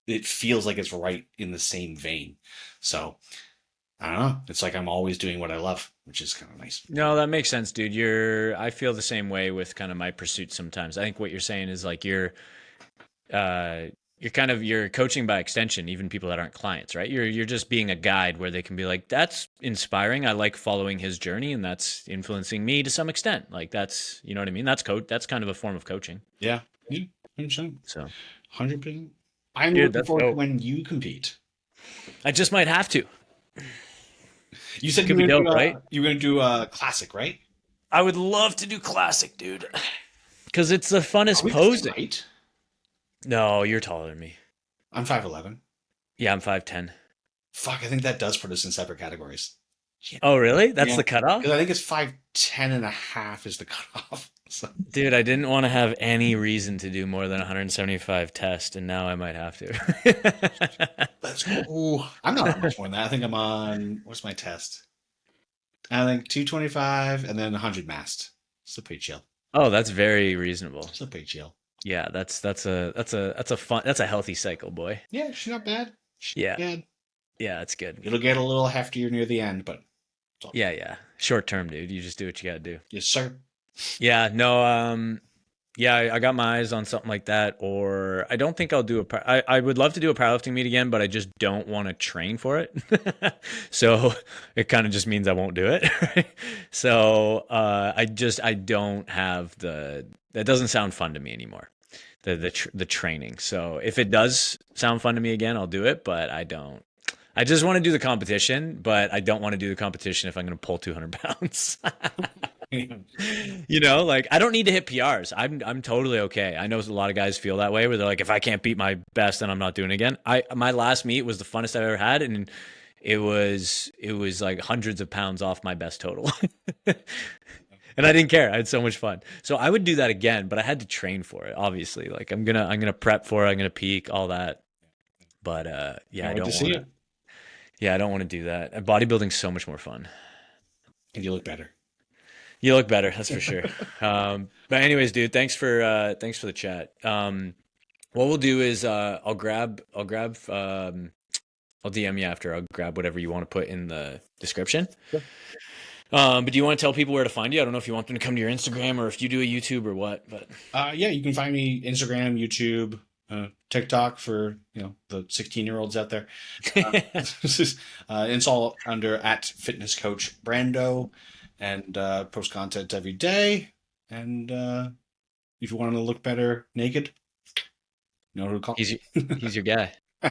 it feels like it's right in the same vein. So I don't know. It's like I'm always doing what I love, which is kind of nice. No, that makes sense, dude. I feel the same way with kind of my pursuits sometimes. I think what you're saying is like uh, you're coaching by extension, even people that aren't clients, right? You're just being a guide where they can be like, that's inspiring. I like following his journey, and that's influencing me to some extent. Like that's, you know what I mean? That's That's kind of a form of coaching. Yeah. Yeah. 100%. So, 100%. I'm dude, looking that's forward to dope. when you compete. I just might have to. You said Could be dope, right? you were gonna do a classic, right? I would love to do classic, dude, because it's the Are funnest we the same posing. height? No, you're taller than me. I'm 5'11". Yeah, I'm 5'10". Fuck, I think that does put us in separate categories. Shit. Oh, really? That's Yeah. the Because cutoff? I think it's 5'10" and a half is the cutoff. So Dude, I didn't want to have any reason to do more than 175 tests, and now I might have to. let's go. Ooh, I'm not on much more than that. I think I'm on, what's my test? I think 225 and then 100 mast. Still pretty chill. Oh, that's very reasonable. Still pretty chill. Yeah, that's a fun that's a healthy cycle, boy. Yeah, she's not bad. She's Yeah, not bad. yeah, that's good. It'll get a little heftier near the end, but it's all good. Yeah, yeah. Short term, dude. You just do what you gotta do. Yes, sir. Yeah, no, yeah, I got my eyes on something like that, or I don't think I'll do I would love to do a powerlifting meet again, but I just don't want to train for it. So it kind of just means I won't do it. Right? So I don't have that doesn't sound fun to me anymore. The training. So if it does sound fun to me again, I'll do it, but I don't. I just want to do the competition, but I don't want to do the competition if I'm going to pull 200 pounds. Like I don't need to hit PRs. I'm totally okay. I know a lot of guys feel that way where they're like, if I can't beat my best, then I'm not doing it again. My last meet was the funnest I've ever had, and it was like hundreds of pounds off my best total. And I didn't care. I had so much fun. So I would do that again, but I had to train for it, obviously. Like I'm gonna prep for it, I'm gonna peak, all that. But yeah, Can't I wait to don't see wanna it. yeah, I don't want to do that. Bodybuilding's so much more fun. And you look better. You look better, that's for sure. But anyways, dude, thanks for the chat. What we'll do is I'll DM you after. I'll grab whatever you want to put in the description. But do you want to tell people where to find you? I don't know if you want them to come to your Instagram or if you do a YouTube or what, but Yeah, you can find me Instagram, YouTube, TikTok for the 16-year-olds out there. It's all under at Fitness Coach Brando, and post content every day. And if you want to look better naked, you know who to call. he's your guy.